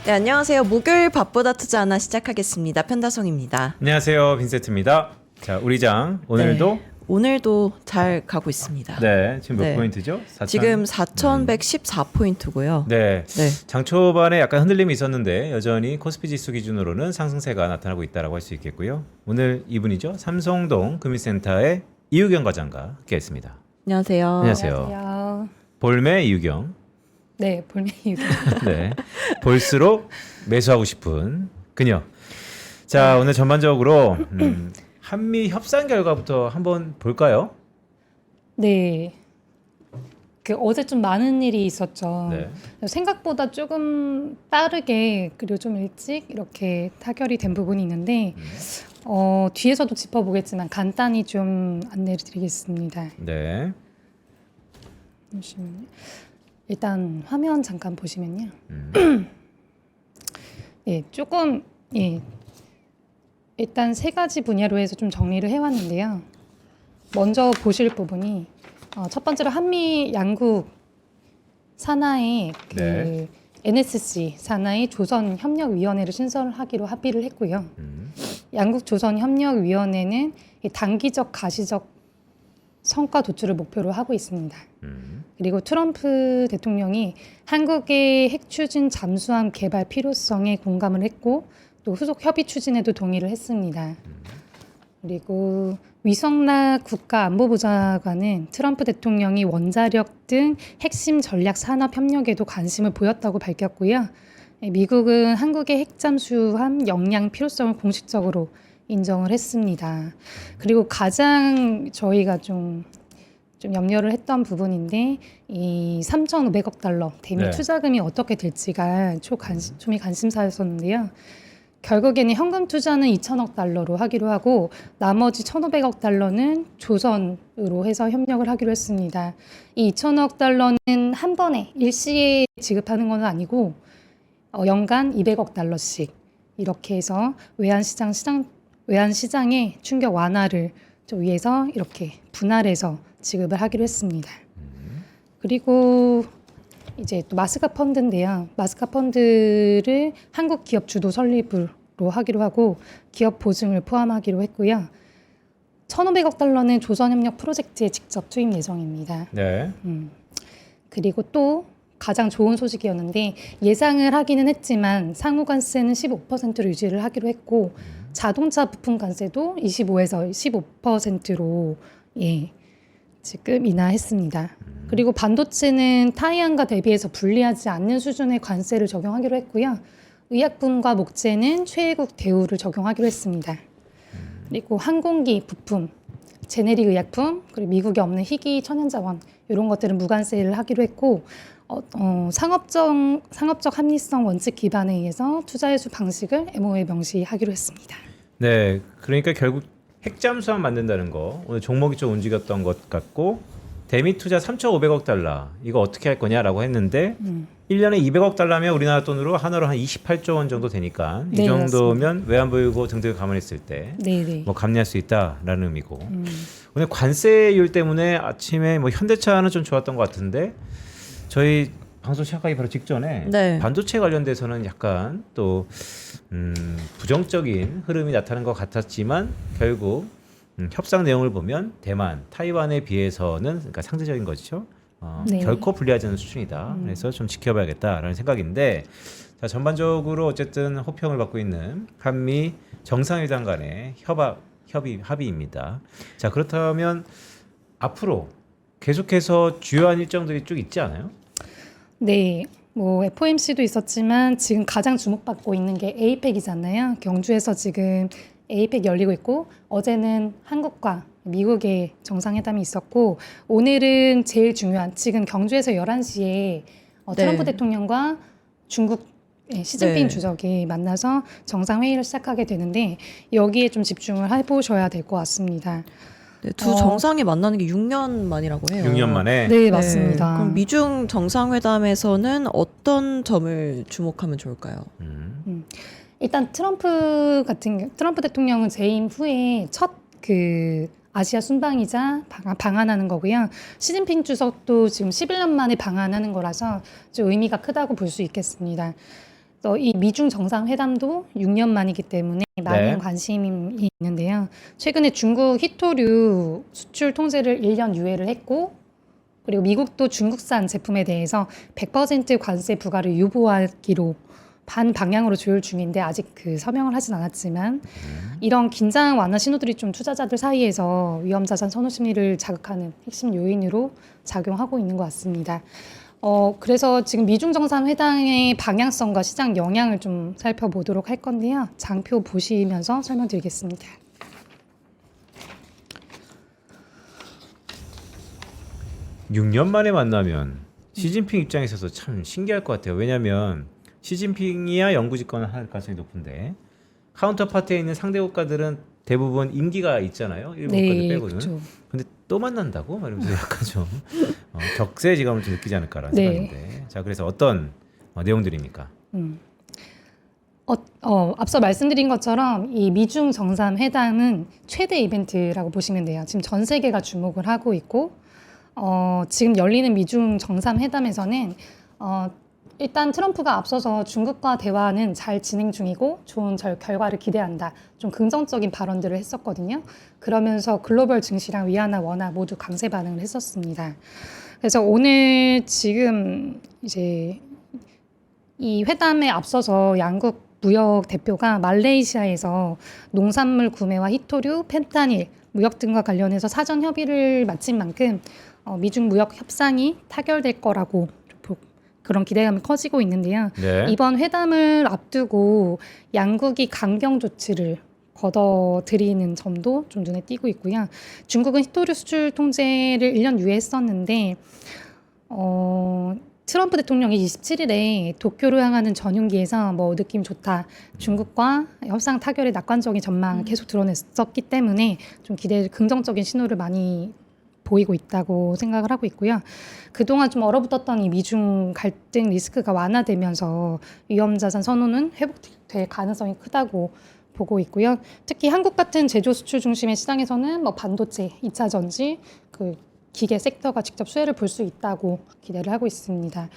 네, 안녕하세요. 목요일 밥보다 투자 하나 시작하겠습니다. 편다송입니다. 안녕하세요, 빈세트입니다. 자, 우리 장 오늘도 네, 오늘도 잘 가고 있습니다. 네, 지금 몇 네. 포인트죠? 4,000? 지금 4,114포인트고요. 네. 네. 장 초반에 약간 흔들림이 있었는데 여전히 코스피 지수 기준으로는 상승세가 나타나고 있다라고 할 수 있겠고요. 오늘 이분이죠. 삼성동 금융센터의 이유경 과장과 함께했습니다. 안녕하세요. 안녕하세요. 안녕하세요. 볼매 이유경. 네, 볼메이유. 네. 볼수록 매수하고 싶은 그녀. 자, 오늘 전반적으로 한미 협상 결과부터 한번 볼까요? 네. 어제 좀 많은 일이 있었죠. 네. 생각보다 조금 빠르게 그리고 좀 일찍 이렇게 타결이 된 부분이 있는데 뒤에서도 짚어보겠지만 간단히 좀 안내를 드리겠습니다. 네. 잠시만요. 일단 화면 잠깐 보시면요. 예, 조금 예. 일단 세 가지 분야로 해서 좀 정리를 해왔는데요. 먼저 보실 부분이 첫 번째로 한미 양국 산하의 네. NSC 산하의 조선협력위원회를 신설하기로 합의를 했고요. 양국 조선협력위원회는 이 단기적 가시적 성과 도출을 목표로 하고 있습니다. 그리고 트럼프 대통령이 한국의 핵 추진 잠수함 개발 필요성에 공감을 했고 또 후속 협의 추진에도 동의를 했습니다. 그리고 위성락 국가안보보좌관은 트럼프 대통령이 원자력 등 핵심 전략 산업 협력에도 관심을 보였다고 밝혔고요. 미국은 한국의 핵잠수함 역량 필요성을 공식적으로 인정을 했습니다. 그리고 가장 저희가 좀 염려를 했던 부분인데 이 3,500억 달러 대미 네. 투자금이 어떻게 될지가 좀이 관심사였었는데요. 결국에는 현금 투자는 2,000억 달러로 하기로 하고 나머지 1,500억 달러는 조선으로 해서 협력을 하기로 했습니다. 이 2,000억 달러는 한 번에 일시에 지급하는 건 아니고 연간 200억 달러씩 이렇게 해서 외환시장의 충격 완화를 좀 위해서 이렇게 분할해서 지급을 하기로 했습니다. 그리고 이제 또 마스카 펀드인데요. 마스카 펀드를 한국 기업 주도 설립으로 하기로 하고 기업 보증을 포함하기로 했고요. 1,500억 달러는 조선협력 프로젝트에 직접 투입 예정입니다. 네. 그리고 또 가장 좋은 소식이었는데 예상을 하기는 했지만 상호 관세는 15%로 유지를 하기로 했고 자동차 부품 관세도 25에서 15%로 지금 인하했습니다. 그리고 반도체는 타이완과 대비해서 불리하지 않는 수준의 관세를 적용하기로 했고요. 의약품과 목재는 최애국 대우를 적용하기로 했습니다. 그리고 항공기 부품, 제네릭 의약품, 그리고 미국에 없는 희귀 천연자원 이런 것들은 무관세를 하기로 했고 상업적 합리성 원칙 기반에 의해서 투자회수 방식을 MO에 명시하기로 했습니다. 네, 그러니까 결국 핵잠수함 만든다는 거 오늘 종목이 좀 움직였던 것 같고 대미 투자 3,500억 달러 이거 어떻게 할 거냐라고 했는데 1년에 200억 달러면 우리나라 돈으로 한화로 한 28조 원 정도 되니까 이 네, 정도면 외환보유고 등등을 감안했을 때 네네. 뭐 감내할 수 있다라는 의미고 오늘 관세율 때문에 아침에 뭐 현대차는 좀 좋았던 것 같은데 저희 방송 시작하기 바로 직전에 네. 반도체 관련돼서는 약간 또 부정적인 흐름이 나타난 것 같았지만 결국 협상 내용을 보면 대만, 타이완에 비해서는 그러니까 상대적인 것이죠. 네. 결코 불리하지 않은 수준이다. 그래서 좀 지켜봐야겠다라는 생각인데 자, 전반적으로 어쨌든 호평을 받고 있는 한미 정상회담 간의 합의입니다. 자, 그렇다면 앞으로 계속해서 주요한 일정들이 쭉 있지 않아요? 네, 뭐 FOMC도 있었지만 지금 가장 주목받고 있는 게 에이펙이잖아요. 경주에서 지금 에이펙 열리고 있고 어제는 한국과 미국의 정상회담이 있었고 오늘은 제일 중요한 지금 경주에서 11시에 트럼프 네. 대통령과 중국 시진핑 네. 주석이 만나서 정상회의를 시작하게 되는데 여기에 좀 집중을 해보셔야 될 것 같습니다. 네, 두 정상이 만나는 게 6년 만이라고 해요. 6년 만에. 네, 맞습니다. 그럼 미중 정상회담에서는 어떤 점을 주목하면 좋을까요? 일단 트럼프 대통령은 재임 후에 첫 아시아 순방이자 방한하는 거고요. 시진핑 주석도 지금 11년 만에 방한하는 거라서 좀 의미가 크다고 볼 수 있겠습니다. 또 이 미중 정상회담도 6년 만이기 때문에 많은 네. 관심이 있는데요. 최근에 중국 히토류 수출 통제를 1년 유예를 했고, 그리고 미국도 중국산 제품에 대해서 100% 관세 부과를 유보하기로 반 방향으로 조율 중인데 아직 그 서명을 하진 않았지만 이런 긴장 완화 신호들이 좀 투자자들 사이에서 위험자산 선호 심리를 자극하는 핵심 요인으로 작용하고 있는 것 같습니다. 그래서 지금 미중 정상회담의 방향성과 시장 영향을 좀 살펴보도록 할 건데요. 장표 보시면서 설명드리겠습니다. 육 년 만에 만나면 시진핑 입장에서도 참 신기할 것 같아요. 왜냐하면 시진핑이야 영구 집권을 할 가능성이 높은데 카운터파트에 있는 상대 국가들은 대부분 임기가 있잖아요. 일본 국가들 빼고는. 그렇죠. 근데 또 만난다고? 막 이러면서 약간 좀 격세지감을 좀 느끼지 않을까라는 네. 생각인데. 자, 그래서 어떤 내용들입니까? 앞서 말씀드린 것처럼 이 미중 정상회담은 최대 이벤트라고 보시면 돼요. 지금 전 세계가 주목을 하고 있고, 지금 열리는 미중 정상회담에서는 일단 트럼프가 앞서서 중국과 대화는 잘 진행 중이고 좋은 결과를 기대한다. 좀 긍정적인 발언들을 했었거든요. 그러면서 글로벌 증시랑 위안화, 원화 모두 강세 반응을 했었습니다. 그래서 오늘 지금 이제 이 회담에 앞서서 양국 무역 대표가 말레이시아에서 농산물 구매와 히토류, 펜타닐, 무역 등과 관련해서 사전 협의를 마친 만큼 미중 무역 협상이 타결될 거라고 그런 기대감이 커지고 있는데요. 네. 이번 회담을 앞두고 양국이 강경 조치를 걷어들이는 점도 좀 눈에 띄고 있고요. 중국은 히토류 수출 통제를 1년 유예했었는데 트럼프 대통령이 27일에 도쿄로 향하는 전용기에서 느낌 좋다. 중국과 협상 타결의 낙관적인 전망을 계속 드러냈었기 때문에 좀 긍정적인 신호를 많이 보이고 있다고 생각을 하고 있고요. 그동안 좀 얼어붙었던 이 미중 갈등 리스크가 완화되면서 위험자산 선호는 회복될 가능성이 크다고 보고 있고요. 특히 한국 같은 제조 수출 중심의 시장에서는 반도체, 2차 전지, 기계 섹터가 직접 수혜를 볼 수 있다고 기대를 하고 있습니다.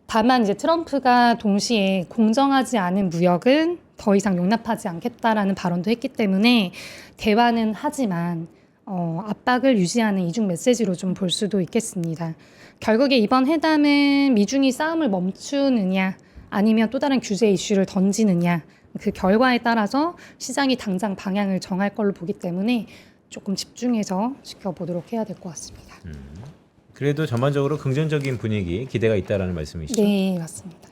다만 이제 트럼프가 동시에 공정하지 않은 무역은 더 이상 용납하지 않겠다라는 발언도 했기 때문에 대화는 하지만 압박을 유지하는 이중 메시지로 좀 볼 수도 있겠습니다. 결국에 이번 회담은 미중이 싸움을 멈추느냐 아니면 또 다른 규제 이슈를 던지느냐 그 결과에 따라서 시장이 당장 방향을 정할 걸로 보기 때문에 조금 집중해서 지켜보도록 해야 될 것 같습니다. 그래도 전반적으로 긍정적인 분위기, 기대가 있다라는 말씀이시죠? 네, 맞습니다.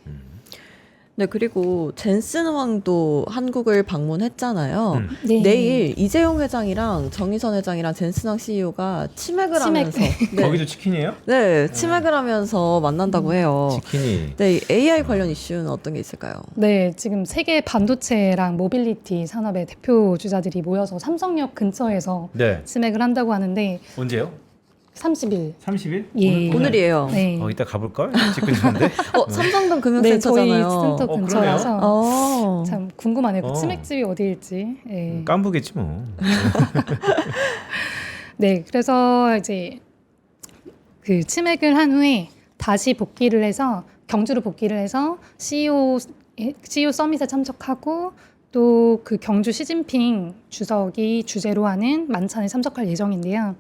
네, 그리고 젠슨 왕도 한국을 방문했잖아요. 네. 내일 이재용 회장이랑 정의선 회장이랑 젠슨 왕 CEO가 치맥을 하면서 거기도 치킨이에요? 네, 치맥을 하면서 만난다고 해요. 치킨이. 네, AI 관련 이슈는 어떤 게 있을까요? 네, 지금 세계 반도체랑 모빌리티 산업의 대표 주자들이 모여서 삼성역 근처에서 네. 치맥을 한다고 하는데 언제요? 30일. 30일? 예. 오늘이에요. 네. 이따 가볼걸? 집 근처인데? 삼성동 네, 저희 금융센터잖아요. 센터 근처라서 참. 참 궁금하네요. 그 어. 치맥집이 어디일지. 예. 깜부겠지 뭐. 네, 그래서 이제 그 치맥을 한 후에 다시 복귀를 해서 경주로 복귀를 해서 CEO 서밋에 참석하고 또 그 경주 시진핑 주석이 주재로 하는 만찬에 참석할 예정인데요.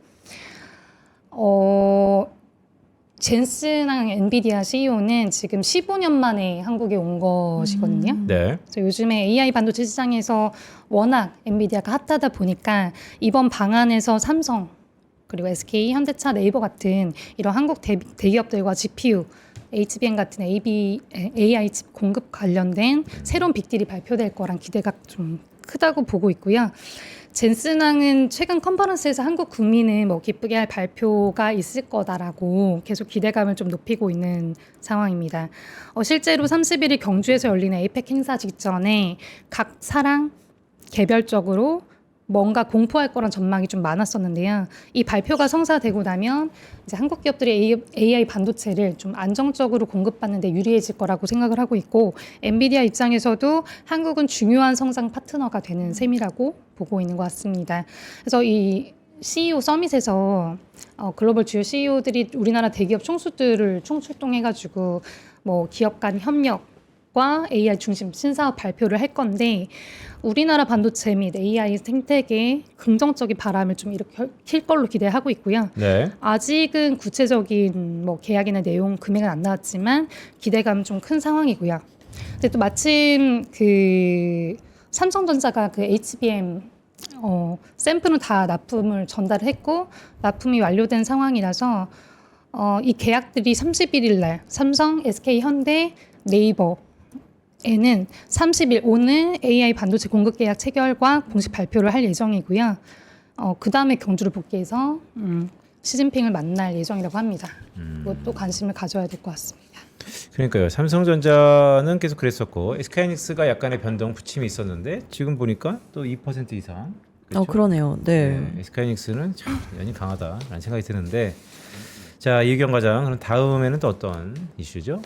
젠슨랑 엔비디아 CEO는 지금 15년 만에 한국에 온 것이거든요. 네. 그래서 요즘에 AI 반도체 시장에서 워낙 엔비디아가 핫하다 보니까 이번 방안에서 삼성 그리고 SK, 현대차, 네이버 같은 이런 한국 대기업들과 GPU, HBM 같은 AI 칩 공급 관련된 새로운 빅딜이 발표될 거란 기대가 좀 크다고 보고 있고요. 젠슨왕은 최근 컨퍼런스에서 한국 국민은 기쁘게 할 발표가 있을 거다라고 계속 기대감을 좀 높이고 있는 상황입니다. 실제로 31일 경주에서 열리는 에이펙 행사 직전에 각 사랑 개별적으로 뭔가 공포할 거란 전망이 좀 많았었는데요. 이 발표가 성사되고 나면 이제 한국 기업들이 AI 반도체를 좀 안정적으로 공급받는 데 유리해질 거라고 생각을 하고 있고 엔비디아 입장에서도 한국은 중요한 성장 파트너가 되는 셈이라고 보고 있는 것 같습니다. 그래서 이 CEO 서밋에서 글로벌 주요 CEO들이 우리나라 대기업 총수들을 총출동해가지고 기업 간 협력 사업과 AI 중심 신사업 발표를 할 건데 우리나라 반도체 및 AI 생태계에 긍정적인 바람을 좀 일으킬 걸로 기대하고 있고요. 네. 아직은 구체적인 뭐 계약이나 내용 금액은 안 나왔지만 기대감 좀 큰 상황이고요. 근데 또 마침 그 삼성전자가 그 HBM 샘플은 다 납품을 전달을 했고 납품이 완료된 상황이라서 이 계약들이 31일 날 삼성, SK, 현대, 네이버에는 30일 오늘 AI 반도체 공급 계약 체결과 공식 발표를 할 예정이고요. 그 다음에 경주를 복귀해서 시진핑을 만날 예정이라고 합니다. 그것도 관심을 가져야 될 것 같습니다. 그러니까요. 삼성전자는 계속 그랬었고 SK하이닉스가 약간의 변동 부침이 있었는데 지금 보니까 또 2% 이상. 그렇죠? 그러네요. 네. SK하이닉스는 참 연이 강하다라는 생각이 드는데 자 이규경 과장 그럼 다음에는 또 어떤 이슈죠?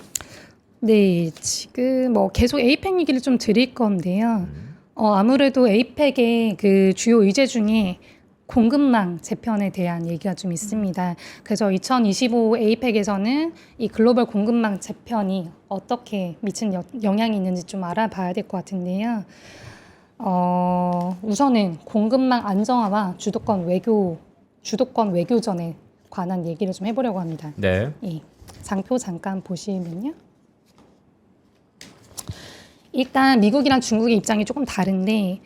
네, 지금 뭐 계속 에이펙 얘기를 좀 드릴 건데요. 아무래도 에이펙의 그 주요 의제 중에 공급망 재편에 대한 얘기가 좀 있습니다. 그래서 2025 에이펙에서는 이 글로벌 공급망 재편이 어떻게 미친 영향이 있는지 좀 알아봐야 될 것 같은데요. 우선은 공급망 안정화와 주도권 외교전에 관한 얘기를 좀 해보려고 합니다. 네. 예, 장표 잠깐 보시면요. 일단 미국이랑 중국의 입장이 조금 다른데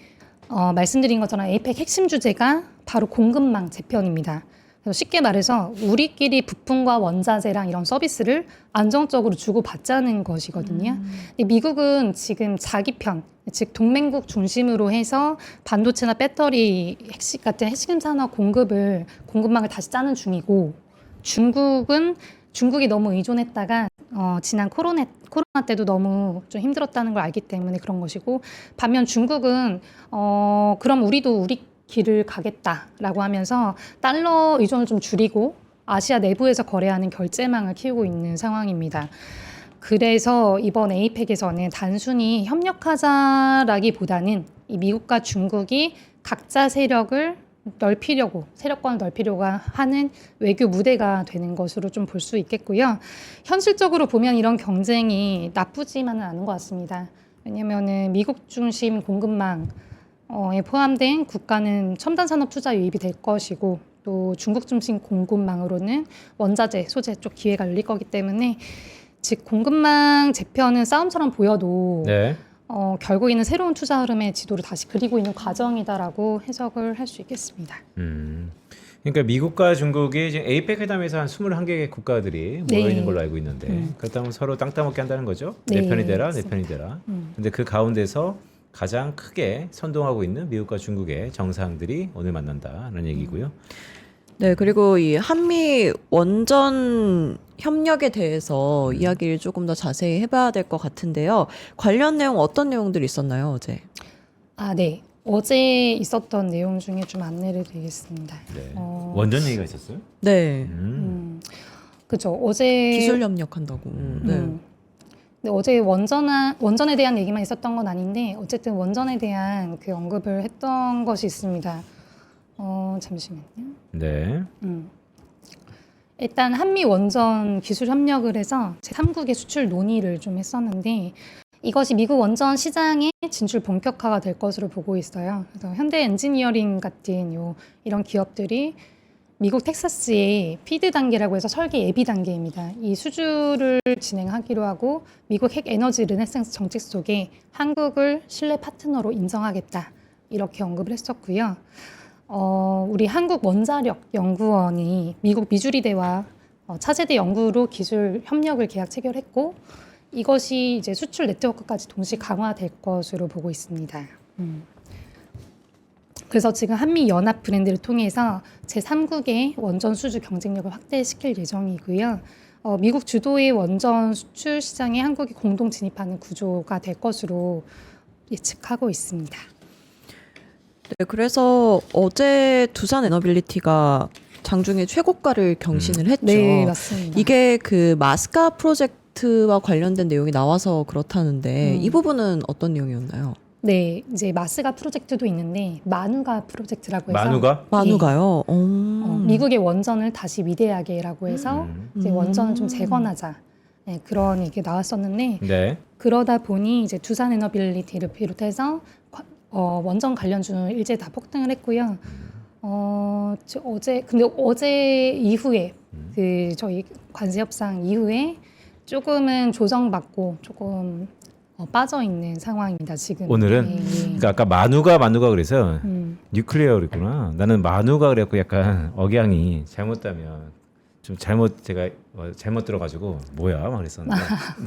말씀드린 것처럼 에이펙 핵심 주제가 바로 공급망 재편입니다. 그래서 쉽게 말해서 우리끼리 부품과 원자재랑 이런 서비스를 안정적으로 주고받자는 것이거든요. 근데 미국은 지금 자기 편, 즉 동맹국 중심으로 해서 반도체나 배터리 같은 핵심 산업 공급망을 다시 짜는 중이고 중국이 너무 의존했다가 지난 코로나 때도 너무 좀 힘들었다는 걸 알기 때문에 그런 것이고 반면 중국은 그럼 우리도 우리 길을 가겠다라고 하면서 달러 의존을 좀 줄이고 아시아 내부에서 거래하는 결제망을 키우고 있는 상황입니다. 그래서 이번 에이펙에서는 단순히 협력하자라기보다는 이 미국과 중국이 각자 세력권을 넓히려고 하는 외교 무대가 되는 것으로 좀 볼 수 있겠고요. 현실적으로 보면 이런 경쟁이 나쁘지만은 않은 것 같습니다. 왜냐면은 미국 중심 공급망에 포함된 국가는 첨단 산업 투자 유입이 될 것이고 또 중국 중심 공급망으로는 원자재, 소재 쪽 기회가 열릴 거기 때문에 즉 공급망 재편은 싸움처럼 보여도 네. 결국에는 새로운 투자 흐름의 지도를 다시 그리고 있는 과정이다라고 해석을 할 수 있겠습니다. 그러니까 미국과 중국이 지금 에이펙 회담에서 한 21개의 국가들이 모여 있는 걸로 알고 있는데 그렇다면 서로 땅 따먹게 한다는 거죠. 네, 내 편이 되라, 맞습니다. 내 편이 되라. 근데 그 가운데서 가장 크게 선동하고 있는 미국과 중국의 정상들이 오늘 만난다는 얘기고요. 네, 그리고 이 한미 원전 협력에 대해서 이야기를 조금 더 자세히 해봐야 될 것 같은데요. 관련 내용 어떤 내용들이 있었나요, 어제? 네. 어제 있었던 내용 중에 좀 안내를 드리겠습니다. 네. 원전 얘기가 있었어요? 네. 그죠. 어제 기술 협력한다고. 네. 근데 어제 원전에 대한 얘기만 있었던 건 아닌데 어쨌든 원전에 대한 그 언급을 했던 것이 있습니다. 잠시만요. 네. 일단 한미 원전 기술 협력을 해서 제3국의 수출 논의를 좀 했었는데 이것이 미국 원전 시장의 진출 본격화가 될 것으로 보고 있어요. 그래서 현대 엔지니어링 같은 이런 기업들이 미국 텍사스의 피드 단계라고 해서 설계 예비 단계입니다. 이 수주를 진행하기로 하고 미국 핵 에너지 르네상스 정책 속에 한국을 신뢰 파트너로 인정하겠다 이렇게 언급을 했었고요. 우리 한국원자력연구원이 미국 미주리대와 차세대 연구로 기술 협력을 계약 체결했고 이것이 이제 수출 네트워크까지 동시 강화될 것으로 보고 있습니다. 그래서 지금 한미 연합 브랜드를 통해서 제3국의 원전 수주 경쟁력을 확대시킬 예정이고요. 미국 주도의 원전 수출 시장에 한국이 공동 진입하는 구조가 될 것으로 예측하고 있습니다. 네, 그래서 어제 두산 에너빌리티가 장중에 최고가를 경신을 했죠. 네, 맞습니다. 이게 그 마스카 프로젝트와 관련된 내용이 나와서 그렇다는데 이 부분은 어떤 내용이었나요? 네, 이제 마스가 프로젝트도 있는데 마누가 프로젝트라고 해서 마누가요? 미국의 원전을 다시 위대하게라고 해서 이제 원전을 좀 재건하자. 네, 그런 얘기가 나왔었는데 네. 그러다 보니 이제 두산 에너빌리티를 비롯해서 원전 관련주 일제 다 폭등을 했고요. 근데 어제 이후에 그 저희 관세 협상 이후에 조금은 조정받고 조금 빠져 있는 상황입니다. 지금 오늘은 예, 예. 그러니까 아까 만우가 그래서 뉴클리어 그랬구나. 나는 만우가 그랬고 약간 억양이 잘못다면 좀 제가 잘못 들어가지고 뭐야 막 그랬었는데.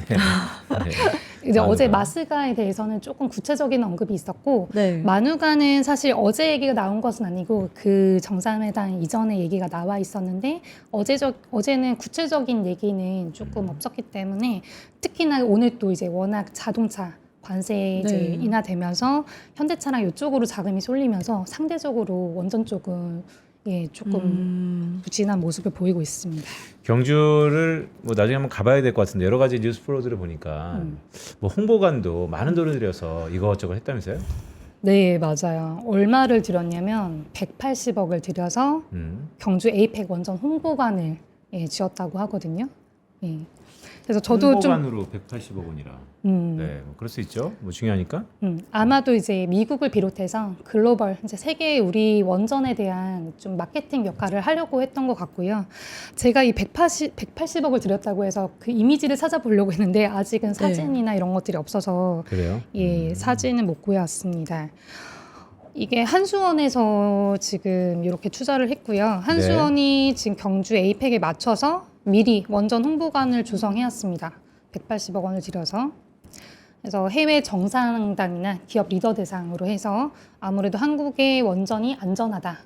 네. 네. 이제 만우가. 어제 마스가에 대해서는 조금 구체적인 언급이 있었고 네. 만우가는 사실 어제 얘기가 나온 것은 아니고 그 정상회담 이전에 얘기가 나와 있었는데 어제는 구체적인 얘기는 조금 없었기 때문에 특히나 오늘 또 이제 워낙 자동차 관세 이제 네. 인하되면서 현대차랑 이쪽으로 자금이 쏠리면서 상대적으로 원전 쪽은 조금 부진한 모습을 보이고 있습니다. 경주를 뭐 나중에 한번 가봐야 될 것 같은데 여러 가지 뉴스 플로우들을 보니까 뭐 홍보관도 많은 돈을 들여서 이것저것 했다면서요? 네, 맞아요. 얼마를 들였냐면 180억을 들여서 경주 에이펙 원전 홍보관을 지었다고 하거든요. 예. 그래서 저도 좀 홍보관으로 180억 원이라. 네, 뭐 그럴 수 있죠. 뭐 중요하니까. 아마도 이제 미국을 비롯해서 글로벌 이제 세계의 우리 원전에 대한 좀 마케팅 역할을 하려고 했던 것 같고요. 제가 이 180억을 들였다고 해서 그 이미지를 찾아보려고 했는데 아직은 사진이나 이런 것들이 없어서 그래요? 사진은 못 구해왔습니다. 이게 한수원에서 지금 이렇게 투자를 했고요. 한수원이 지금 경주 에이펙에 맞춰서 미리 원전 홍보관을 조성해왔습니다. 180억 원을 들여서. 그래서 해외 정상단이나 기업 리더 대상으로 해서 아무래도 한국의 원전이 안전하다,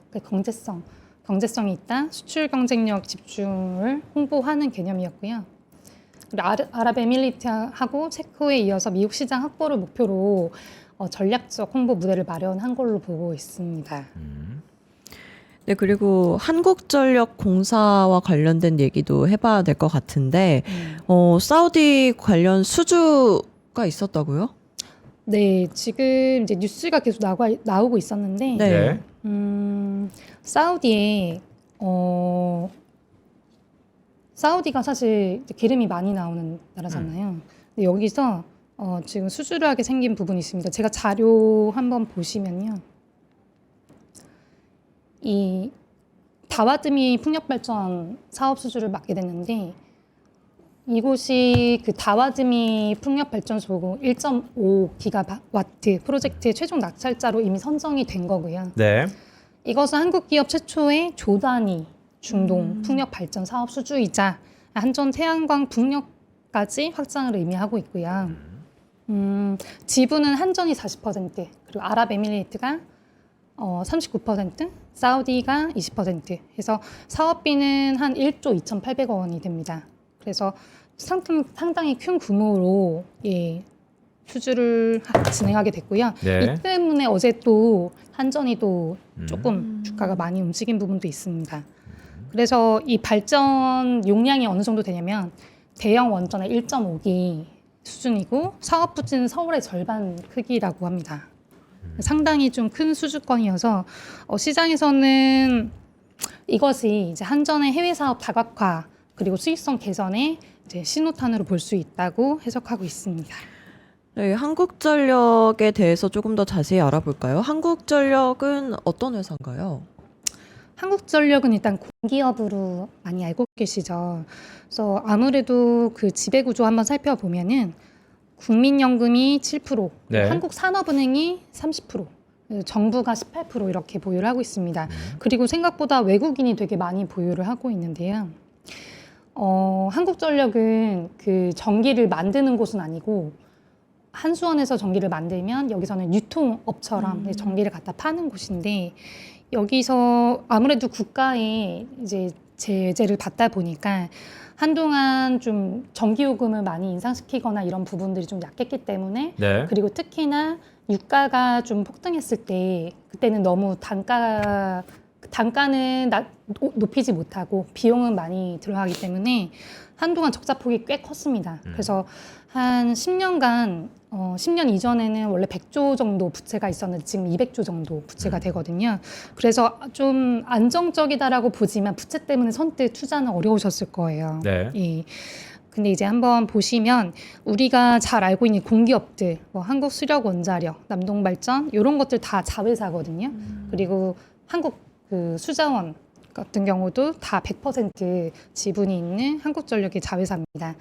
경제성이 있다, 수출 경쟁력 집중을 홍보하는 개념이었고요. 그리고 아랍에미리트하고 체코에 이어서 미국 시장 확보를 목표로 전략적 홍보 무대를 마련한 걸로 보고 있습니다. 네, 그리고 한국전력공사와 관련된 얘기도 해봐야 될 것 같은데, 사우디 관련 수주가 있었다고요? 네, 지금 이제 뉴스가 계속 나오고 있었는데, 네. 사우디에 사우디가 사실 이제 기름이 많이 나오는 나라잖아요. 근데 여기서 지금 수주를 하게 생긴 부분이 있습니다. 제가 자료 한번 보시면요. 이 다와드미 풍력발전 사업 수주를 맡게 됐는데 이곳이 그 다와드미 풍력발전소 1.5 기가와트 프로젝트의 최종 낙찰자로 이미 선정이 된 거고요. 네. 이것은 한국 기업 최초의 조단위 중동 풍력 발전 사업 수주이자 한전 태양광 풍력까지 확장을 의미하고 있고요. 지분은 한전이 40%, 그리고 아랍에미리트가 39%, 사우디가 20% 해서 사업비는 한 1조 2,800억 원이 됩니다. 그래서 상당히 큰 규모로 수주를 진행하게 됐고요. 네. 이 때문에 어제 또 한전이 또 조금 주가가 많이 움직인 부분도 있습니다. 그래서 이 발전 용량이 어느 정도 되냐면 대형 원전의 1.5기 수준이고 사업 부지는 서울의 절반 크기라고 합니다. 상당히 좀 큰 수주권이어서 시장에서는 이것이 이제 한전의 해외 사업 다각화 그리고 수익성 개선의 이제 신호탄으로 볼 수 있다고 해석하고 있습니다. 네, 한국전력에 대해서 조금 더 자세히 알아볼까요? 한국전력은 어떤 회사인가요? 한국전력은 일단 공기업으로 많이 알고 계시죠. 그래서 아무래도 그 지배구조 한번 살펴보면은 국민연금이 7%, 네. 한국산업은행이 30%, 정부가 18% 이렇게 보유를 하고 있습니다. 그리고 생각보다 외국인이 되게 많이 보유를 하고 있는데요. 한국전력은 그 전기를 만드는 곳은 아니고 한수원에서 전기를 만들면 여기서는 유통업처럼 전기를 갖다 파는 곳인데 여기서 아무래도 국가에 이제 제재를 받다 보니까 한동안 좀 전기요금을 많이 인상시키거나 이런 부분들이 좀 약했기 때문에 네. 그리고 특히나 유가가 좀 폭등했을 때 그때는 너무 단가는 높이지 못하고 비용은 많이 들어가기 때문에 한동안 적자폭이 꽤 컸습니다. 그래서 한 10년간 10년 이전에는 원래 100조 정도 부채가 있었는데 지금 200조 정도 부채가 되거든요. 그래서 좀 안정적이다라고 보지만 부채 때문에 선뜻 투자는 어려우셨을 거예요. 네. 예. 근데 이제 한번 보시면 우리가 잘 알고 있는 공기업들, 뭐 한국수력원자력, 남동발전 이런 것들 다 자회사거든요. 그리고 한국 그 수자원 같은 경우도 다 100% 지분이 있는 한국전력의 자회사입니다.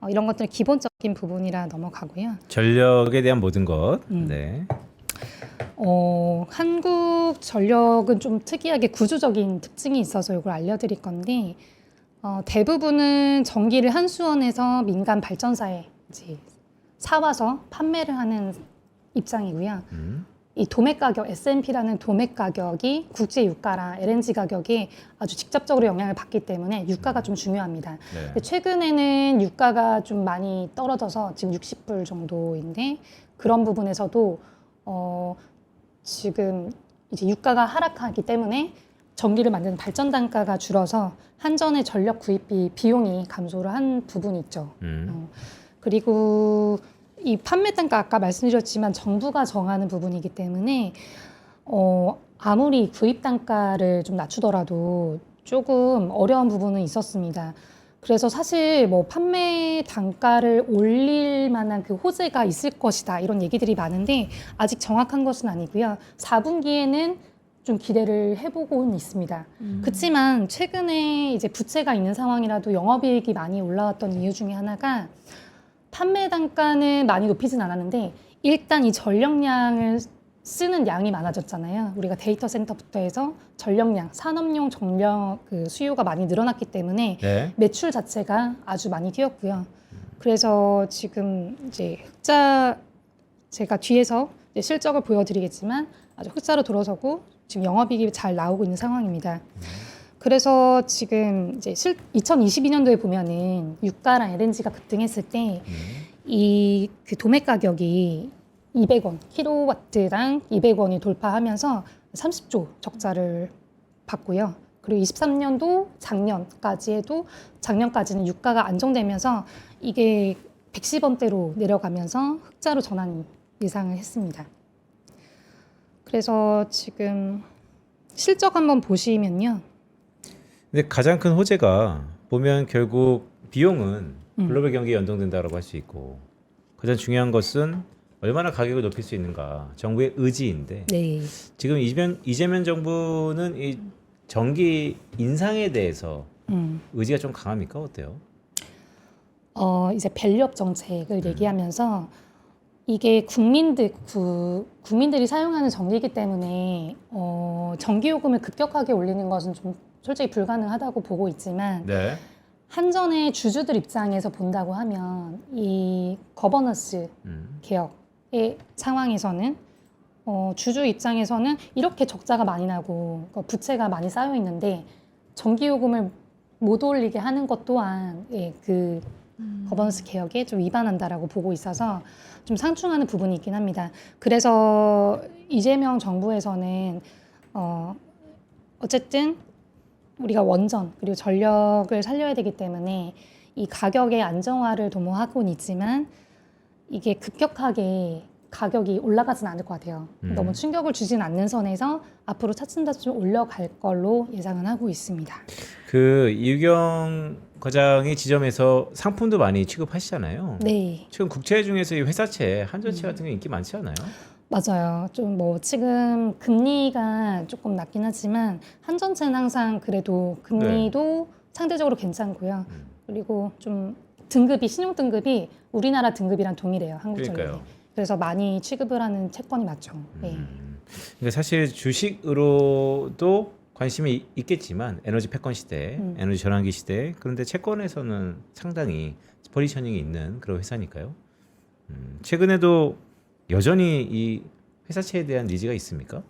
이런 것들 기본적인 부분이라 넘어가고요. 전력에 대한 모든 것. 음. 네. 한국전력은 좀 특이하게 구조적인 특징이 있어서 이걸 알려드릴 건데 대부분은 전기를 한수원에서 민간 발전사에 이제 사와서 판매를 하는 입장이고요. 이 도매 가격, S&P라는 도매 가격이 국제 유가랑 LNG 가격에 아주 직접적으로 영향을 받기 때문에 유가가 좀 중요합니다. 네. 근데 최근에는 유가가 좀 많이 떨어져서 지금 60불 정도인데 그런 부분에서도 지금 이제 유가가 하락하기 때문에 전기를 만드는 발전 단가가 줄어서 한전의 전력 구입비 비용이 감소를 한 부분이 있죠. 그리고 이 판매 단가 아까 말씀드렸지만 정부가 정하는 부분이기 때문에 아무리 구입 단가를 좀 낮추더라도 조금 어려운 부분은 있었습니다. 그래서 사실 뭐 판매 단가를 올릴 만한 그 호재가 있을 것이다 이런 얘기들이 많은데 아직 정확한 것은 아니고요. 4분기에는 좀 기대를 해보고는 있습니다. 그렇지만 최근에 이제 부채가 있는 상황이라도 영업이익이 많이 올라왔던 이유 중에 하나가 판매 단가는 많이 높이진 않았는데 일단 이 전력량을 쓰는 양이 많아졌잖아요. 우리가 데이터 센터부터 해서 전력량, 산업용 전력 그 수요가 많이 늘어났기 때문에 네. 매출 자체가 아주 많이 뛰었고요. 그래서 지금 이제 흑자 제가 뒤에서 이제 실적을 보여드리겠지만 아주 흑자로 돌아서고 지금 영업이익이 잘 나오고 있는 상황입니다. 그래서 지금 이제 2022년도에 보면은 유가랑 LNG가 급등했을 때 이 그 도매 가격이 200원, 킬로와트당 200원이 돌파하면서 30조 적자를 봤고요. 그리고 23년도 작년까지는 유가가 안정되면서 이게 110원대로 내려가면서 흑자로 전환 예상을 했습니다. 그래서 지금 실적 한번 보시면요. 근데 가장 큰 호재가 보면 결국 비용은 글로벌 경기에 연동된다고 할 수 있고 가장 중요한 것은 얼마나 가격을 높일 수 있는가 정부의 의지인데 네. 지금 이재명 정부는 이 전기 인상에 대해서 의지가 좀 강합니까? 어때요? 이제 밸류업 정책을 얘기하면서 이게 국민들이 사용하는 전기이기 때문에 전기 요금을 급격하게 올리는 것은 좀 솔직히 불가능하다고 보고 있지만 네. 한전의 주주들 입장에서 본다고 하면 이 거버넌스 개혁의 상황에서는 주주 입장에서는 이렇게 적자가 많이 나고 부채가 많이 쌓여 있는데 전기 요금을 못 올리게 하는 것 또한 그 거버넌스 개혁에 좀 위반한다라고 보고 있어서 좀 상충하는 부분이 있긴 합니다. 그래서 이재명 정부에서는 어쨌든 우리가 원전 그리고 전력을 살려야 되기 때문에 이 가격의 안정화를 도모하고는 있지만 이게 급격하게 가격이 올라가진 않을 것 같아요. 너무 충격을 주진 않는 선에서 앞으로 차츰차츰 올라갈 걸로 예상은 하고 있습니다. 그 이유경 과장이 지점에서 상품도 많이 취급하시잖아요. 네. 지금 국채 중에서 이 회사채, 한전채 같은 게 인기 많지 않아요? 맞아요. 좀 뭐 지금 금리가 조금 낮긴 하지만 한전채는 항상 그래도 금리도 상대적으로 괜찮고요. 그리고 좀 등급이 신용 등급이 우리나라 등급이랑 동일해요. 한국전력이. 그러니까요. 그래서 많이 취급을 하는 채권이 맞죠. 네. 그러니까 사실 주식으로도 관심이 있겠지만 에너지 패권 시대, 에너지 전환기 시대 그런데 채권에서는 상당히 포지셔닝이 있는 그런 회사니까요. 최근에도 여전히 이 회사채에 대한 니즈가 있습니까?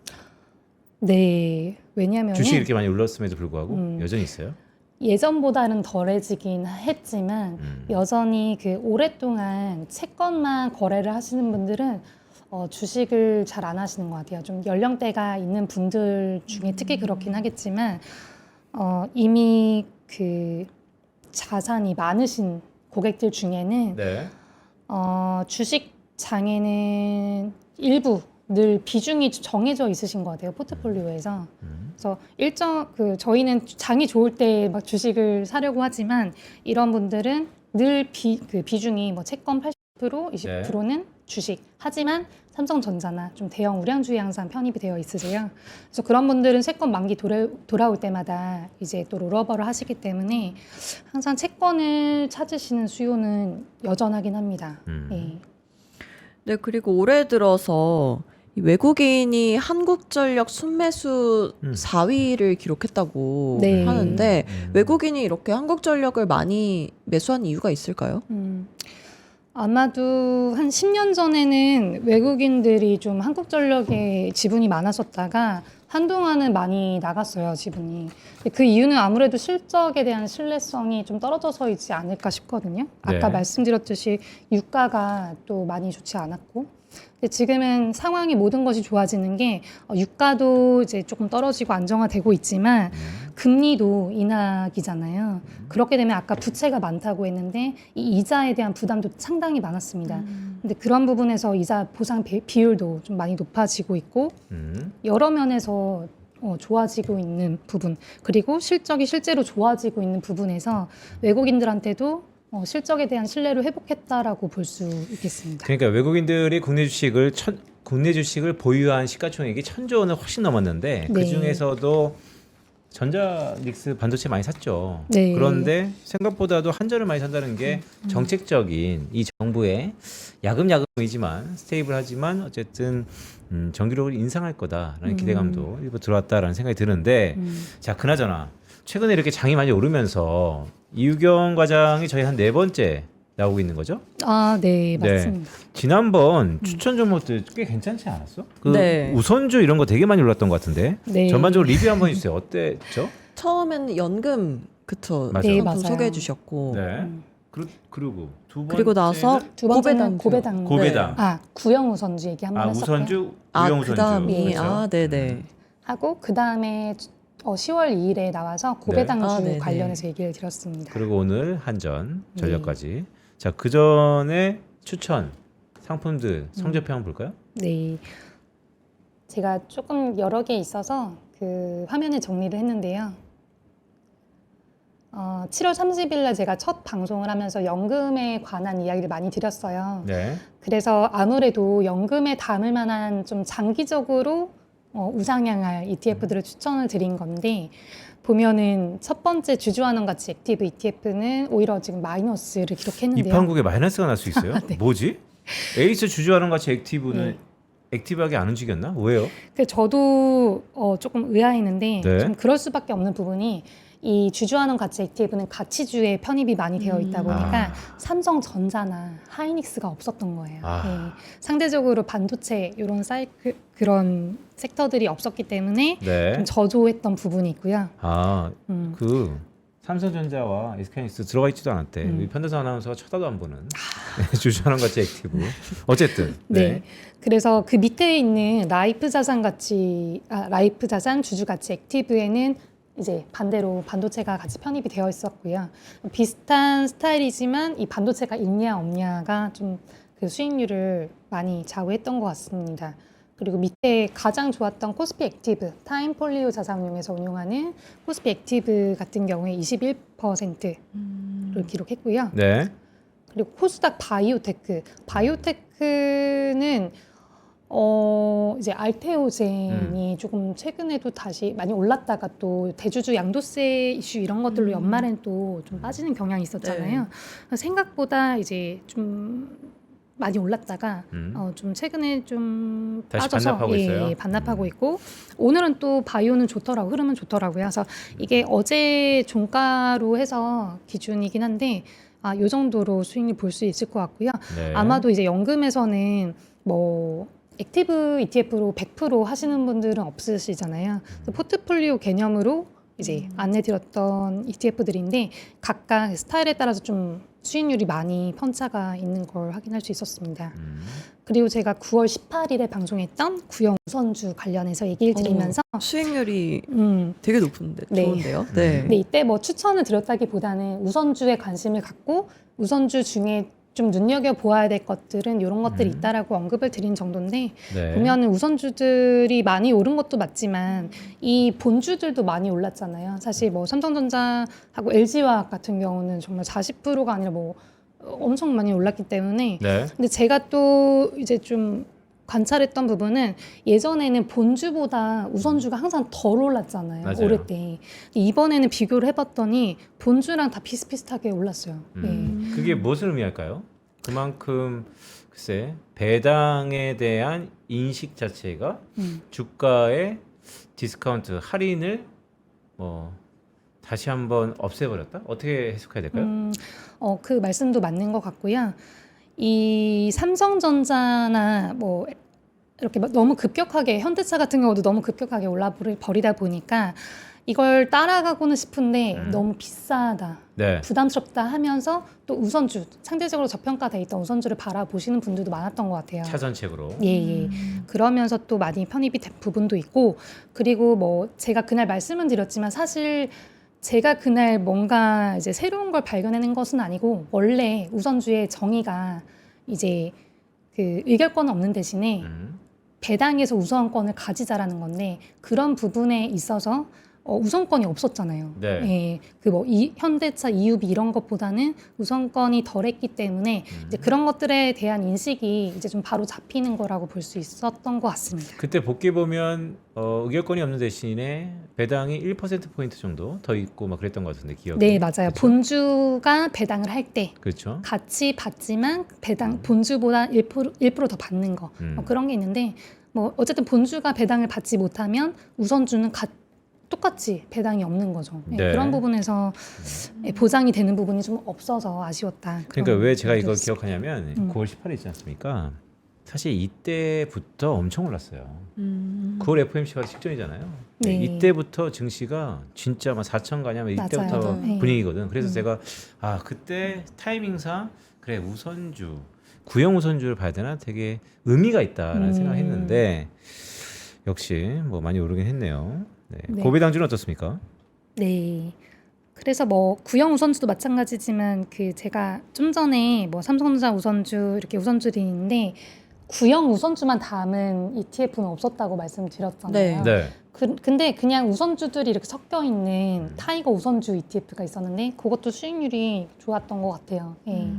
네. 왜냐하면 주식이 이렇게 많이 올랐음에도 불구하고 여전히 있어요? 예전보다는 덜해지긴 했지만 여전히 그 오랫동안 채권만 거래를 하시는 분들은 주식을 잘 안 하시는 것 같아요. 좀 연령대가 있는 분들 중에 특히 그렇긴 하겠지만 이미 그 자산이 많으신 고객들 중에는 네. 주식 장에는 일부 늘 비중이 정해져 있으신 것 같아요. 포트폴리오에서. 그래서 저희는 장이 좋을 때 막 주식을 사려고 하지만 이런 분들은 늘 그 비중이 뭐 채권 80%, 20%는 주식. 하지만 삼성전자나 좀 대형 우량주에 항상 편입이 되어 있으세요. 그래서 그런 분들은 채권 만기 돌아올 때마다 이제 또 롤오버를 하시기 때문에 항상 채권을 찾으시는 수요는 여전하긴 합니다. 예. 네, 그리고 올해 들어서 이 외국인이 한국전력 순매수 4위를 기록했다고 네. 하는데 외국인이 이렇게 한국전력을 많이 매수한 이유가 있을까요? 아마도 한 10년 전에는 외국인들이 좀 한국전력에 지분이 많았었다가 한동안은 많이 나갔어요, 지분이. 근데 그 이유는 아무래도 실적에 대한 신뢰성이 좀 떨어져서이지 않을까 싶거든요. 아까 네. 말씀드렸듯이 유가가 또 많이 좋지 않았고. 근데 지금은 상황이 모든 것이 좋아지는 게 유가도 이제 조금 떨어지고 안정화되고 있지만 금리도 인하기잖아요. 그렇게 되면 아까 부채가 많다고 했는데 이 이자에 대한 부담도 상당히 많았습니다. 근데 그런 부분에서 이자 보상 비율도 좀 많이 높아지고 있고 여러 면에서 좋아지고 있는 부분 그리고 실적이 실제로 좋아지고 있는 부분에서 외국인들한테도 실적에 대한 신뢰를 회복했다라고 볼 수 있겠습니다. 그러니까 외국인들이 국내 주식을 보유한 시가총액이 1,000조 원을 훨씬 넘었는데 네. 그 중에서도 전자닉스 반도체 많이 샀죠. 네. 그런데 생각보다도 한전을 많이 산다는 게 정책적인 이 정부의 야금야금이지만 스테이블하지만 어쨌든 정기적으로 인상할 거다라는 기대감도 일부 들어왔다라는 생각이 드는데 자 그나저나 최근에 이렇게 장이 많이 오르면서 이유경 과장이 저희 한 4번째 나오고 있는 거죠? 아, 네, 맞습니다. 지난번 추천 종목들 꽤 괜찮지 않았어? 그 네. 우선주 이런 거 되게 많이 올랐던 것 같은데 네. 전반적으로 리뷰 한번 해주세요. 어땠죠? 처음에는 연금 그쵸? 맞아. 네, 상품 맞아요. 소개해 주셨고 네. 그리고 두 번째 그리고 나서 두 번째는 고배당. 고배당. 고배당. 아, 구형 우선주 얘기 한번 했었고요. 우선주, 구형 우선주. 그다음이 그렇죠? 네네. 하고 그 다음에 10월 2일에 나와서 고배당주 네. 아, 네네. 관련해서 얘기를 드렸습니다. 그리고 오늘 한전 네. 전력까지. 자, 그 전에 추천 상품들 성적표 한번 볼까요? 네, 제가 조금 여러 개 있어서 그 화면에 정리를 했는데요. 7월 30일 날 제가 첫 방송을 하면서 연금에 관한 이야기를 많이 드렸어요. 네. 그래서 아무래도 연금에 담을 만한 좀 장기적으로 우상향할 ETF들을 추천을 드린 건데 보면은 첫 번째 주주환원 가치 액티브 ETF는 오히려 지금 마이너스를 기록했는데요. 입한국에 마이너스가 날 수 있어요? 네. 뭐지? 에이스 주주하는 같이 액티브는 네. 액티브하게 안 움직였나? 왜요? 저도 조금 의아했는데 네. 좀 그럴 수밖에 없는 부분이 이 주주환원 가치 액티브는 가치주에 편입이 많이 되어 있다 보니까 삼성전자나 하이닉스가 없었던 거예요. 아. 네. 상대적으로 반도체 이런 그런 섹터들이 없었기 때문에 네. 좀 저조했던 부분이 있고요. 아, 음. 그 삼성전자와 SK하이닉스 들어가 있지도 않았대. 우리 편도사 아나운서가 쳐다도 안 보는 주주하는 같이 액티브. 어쨌든. 네. 그래서 그 밑에 있는 라이프 자산 주주 가치 액티브에는 이제 반대로 반도체가 같이 편입이 되어 있었고요. 비슷한 스타일이지만 이 반도체가 있냐 없냐가 좀 그 수익률을 많이 좌우했던 것 같습니다. 그리고 밑에 가장 좋았던 코스피 액티브, 타임폴리오 자산운용에서 운용하는 코스피 액티브 같은 경우에 21%를 기록했고요. 네. 그리고 코스닥 바이오테크는 이제 알테오젠이 조금 최근에도 다시 많이 올랐다가 또 대주주 양도세 이슈 이런 것들로 연말엔 또 좀 빠지는 경향이 있었잖아요. 생각보다 이제 좀 많이 올랐다가 좀 최근에 좀 다시 빠져서 반납하고 있어요? 반납하고 있고 오늘은 또 바이오는 좋더라고 흐름은 좋더라고요. 그래서 이게 어제 종가로 해서 기준이긴 한데 요 정도로 수익률 볼 수 있을 것 같고요. 네. 아마도 이제 연금에서는 뭐 액티브 ETF로 100% 하시는 분들은 없으시잖아요. 그래서 포트폴리오 개념으로 이제 안내드렸던 ETF들인데 각각 스타일에 따라서 좀 수익률이 많이 편차가 있는 걸 확인할 수 있었습니다. 그리고 제가 9월 18일에 방송했던 구형 우선주 관련해서 얘기를 드리면서 수익률이 음, 되게 높은데 네. 좋은데요. 네. 근데 이때 뭐 추천을 드렸다기보다는 우선주에 관심을 갖고 우선주 중에 좀 눈여겨 보아야 될 것들은 이런 것들이 있다라고 언급을 드린 정도인데 네. 보면은 우선주들이 많이 오른 것도 맞지만 이 본주들도 많이 올랐잖아요. 사실 뭐 삼성전자하고 LG화학 같은 경우는 정말 40%가 아니라 뭐 엄청 많이 올랐기 때문에 네. 근데 제가 또 이제 좀 관찰했던 부분은 예전에는 본주보다 우선주가 항상 덜 올랐잖아요. 맞아요. 오를 때. 이번에는 비교를 해봤더니 본주랑 다 비슷비슷하게 올랐어요. 그게 무엇을 의미할까요? 그만큼 글쎄 배당에 대한 인식 자체가 주가의 디스카운트 할인을 뭐 다시 한번 없애버렸다? 어떻게 해석해야 될까요? 그 말씀도 맞는 것 같고요. 이 삼성전자나 뭐 이렇게 너무 급격하게 현대차 같은 경우도 너무 급격하게 올라버리다 보니까 이걸 따라가고는 싶은데 너무 비싸다, 네. 부담스럽다 하면서 또 우선주, 상대적으로 저평가돼 있던 우선주를 바라보시는 분들도 많았던 것 같아요. 차선책으로. 예. 그러면서 또 많이 편입이 된 부분도 있고 그리고 뭐 제가 그날 말씀은 드렸지만 사실 제가 그날 뭔가 이제 새로운 걸 발견해낸 것은 아니고 원래 우선주의 정의가 이제 그 의결권은 없는 대신에 배당에서 우선권을 가지자라는 건데 그런 부분에 있어서 우선권이 없었잖아요. 네. 예, 그 뭐 현대차, EUV 이런 것보다는 우선권이 덜했기 때문에 이제 그런 것들에 대한 인식이 이제 좀 바로 잡히는 거라고 볼 수 있었던 것 같습니다. 그때 복귀 보면 의결권이 없는 대신에 배당이 1%포인트 정도 더 있고 막 그랬던 것 같은데 기억이. 네, 맞아요. 그렇죠? 본주가 배당을 할 때 그렇죠. 같이 받지만 배당 본주보다 1%더 받는 거 그런 게 있는데 뭐 어쨌든 본주가 배당을 받지 못하면 우선주는 똑같이 배당이 없는 거죠. 네, 네. 그런 부분에서 보장이 되는 부분이 좀 없어서 아쉬웠다. 그러니까 그런 왜 제가 이걸 부분이었습니다. 기억하냐면 9월 18일 있지 않습니까? 사실 이때부터 엄청 올랐어요. 9월 FOMC가 직전이잖아요. 네. 이때부터 증시가 진짜 막 4천 가냐면 이때부터 맞아요. 네. 분위기거든. 그래서 제가 그때 타이밍상 그래 우선주 구형 우선주를 봐야 되나 되게 의미가 있다라는 생각했는데 역시 뭐 많이 오르긴 했네요. 네. 네. 고배당주는 어떻습니까? 네. 그래서 뭐 구형 우선주도 마찬가지지만 그 제가 좀 전에 뭐 삼성전자 우선주 이렇게 우선주들이 있는데 구형 우선주만 담은 ETF는 없었다고 말씀드렸잖아요. 네. 근데 그냥 우선주들이 이렇게 섞여 있는 타이거 우선주 ETF가 있었는데 그것도 수익률이 좋았던 것 같아요. 예.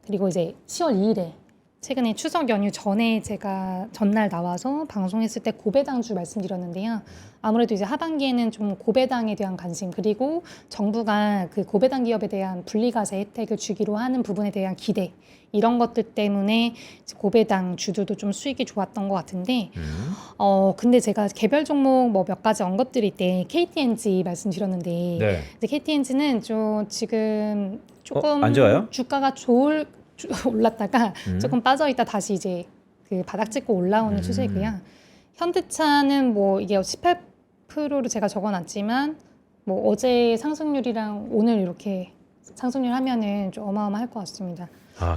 그리고 이제 10월 2일에 최근에 추석 연휴 전에 제가 전날 나와서 방송했을 때 고배당주 말씀드렸는데요. 아무래도 이제 하반기에는 좀 고배당에 대한 관심 그리고 정부가 그 고배당 기업에 대한 분리과세 혜택을 주기로 하는 부분에 대한 기대 이런 것들 때문에 고배당 주들도 좀 수익이 좋았던 것 같은데 근데 제가 개별 종목 뭐 몇 가지 언급드릴 때 KTNG 말씀드렸는데 네. 이제 KTNG는 좀 지금 조금 안 좋아요? 주가가 올랐다가 조금 빠져있다 다시 이제 그 바닥 찍고 올라오는 추세고요. 현대차는 뭐 이게 18%로 제가 적어놨지만 뭐 어제 상승률이랑 오늘 이렇게 상승률 하면은 좀 어마어마할 것 같습니다.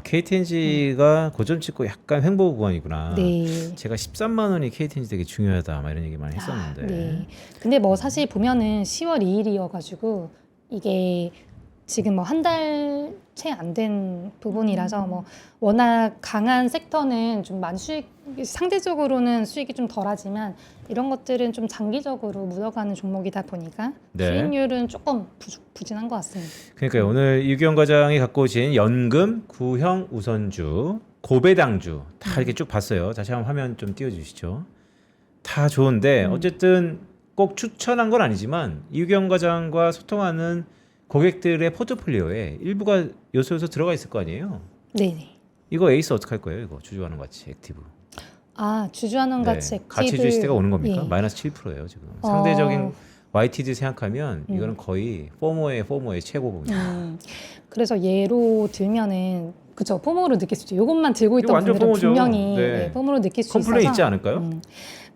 KTNG가 고점 찍고 약간 횡보 구간이구나. 네. 제가 13만 원이 KTNG 되게 중요하다 막 이런 얘기 많이 했었는데. 네. 근데 뭐 사실 보면은 10월 2일이어가지고 이게 지금 뭐 한 달 채 안 된 부분이라서 뭐 워낙 강한 섹터는 좀 많이 상대적으로는 수익이 좀 덜하지만 이런 것들은 좀 장기적으로 묻어가는 종목이다 보니까 네. 수익률은 조금 부진한 것 같습니다. 그러니까 오늘 유기영 과장이 갖고 오신 연금, 구형 우선주, 고배당주 다 이렇게 쭉 봤어요. 다시 한번 화면 좀 띄워주시죠. 다 좋은데 어쨌든 꼭 추천한 건 아니지만 유기영 과장과 소통하는 고객들의 포트폴리오에 일부가 요소 들어가 있을 거 아니에요. 네네. 이거 에이스 어떻게 할 거예요? 이거 주주환원 가치 액티브. 주주환원 가치 액티브. 가치주의 시대가 오는 겁니까? 예. 마이너스 7%예요 지금. 상대적인 YTD 생각하면 이거는 거의 포모의 최고봉이에요. 그래서 예로 들면은 그죠 포모로 느낄 수 있죠. 이것만 들고 이거 있던 완전 분들은 포모죠. 분명히 네. 포모로 느낄 수 있어서 컴플레인 있지 않을까요?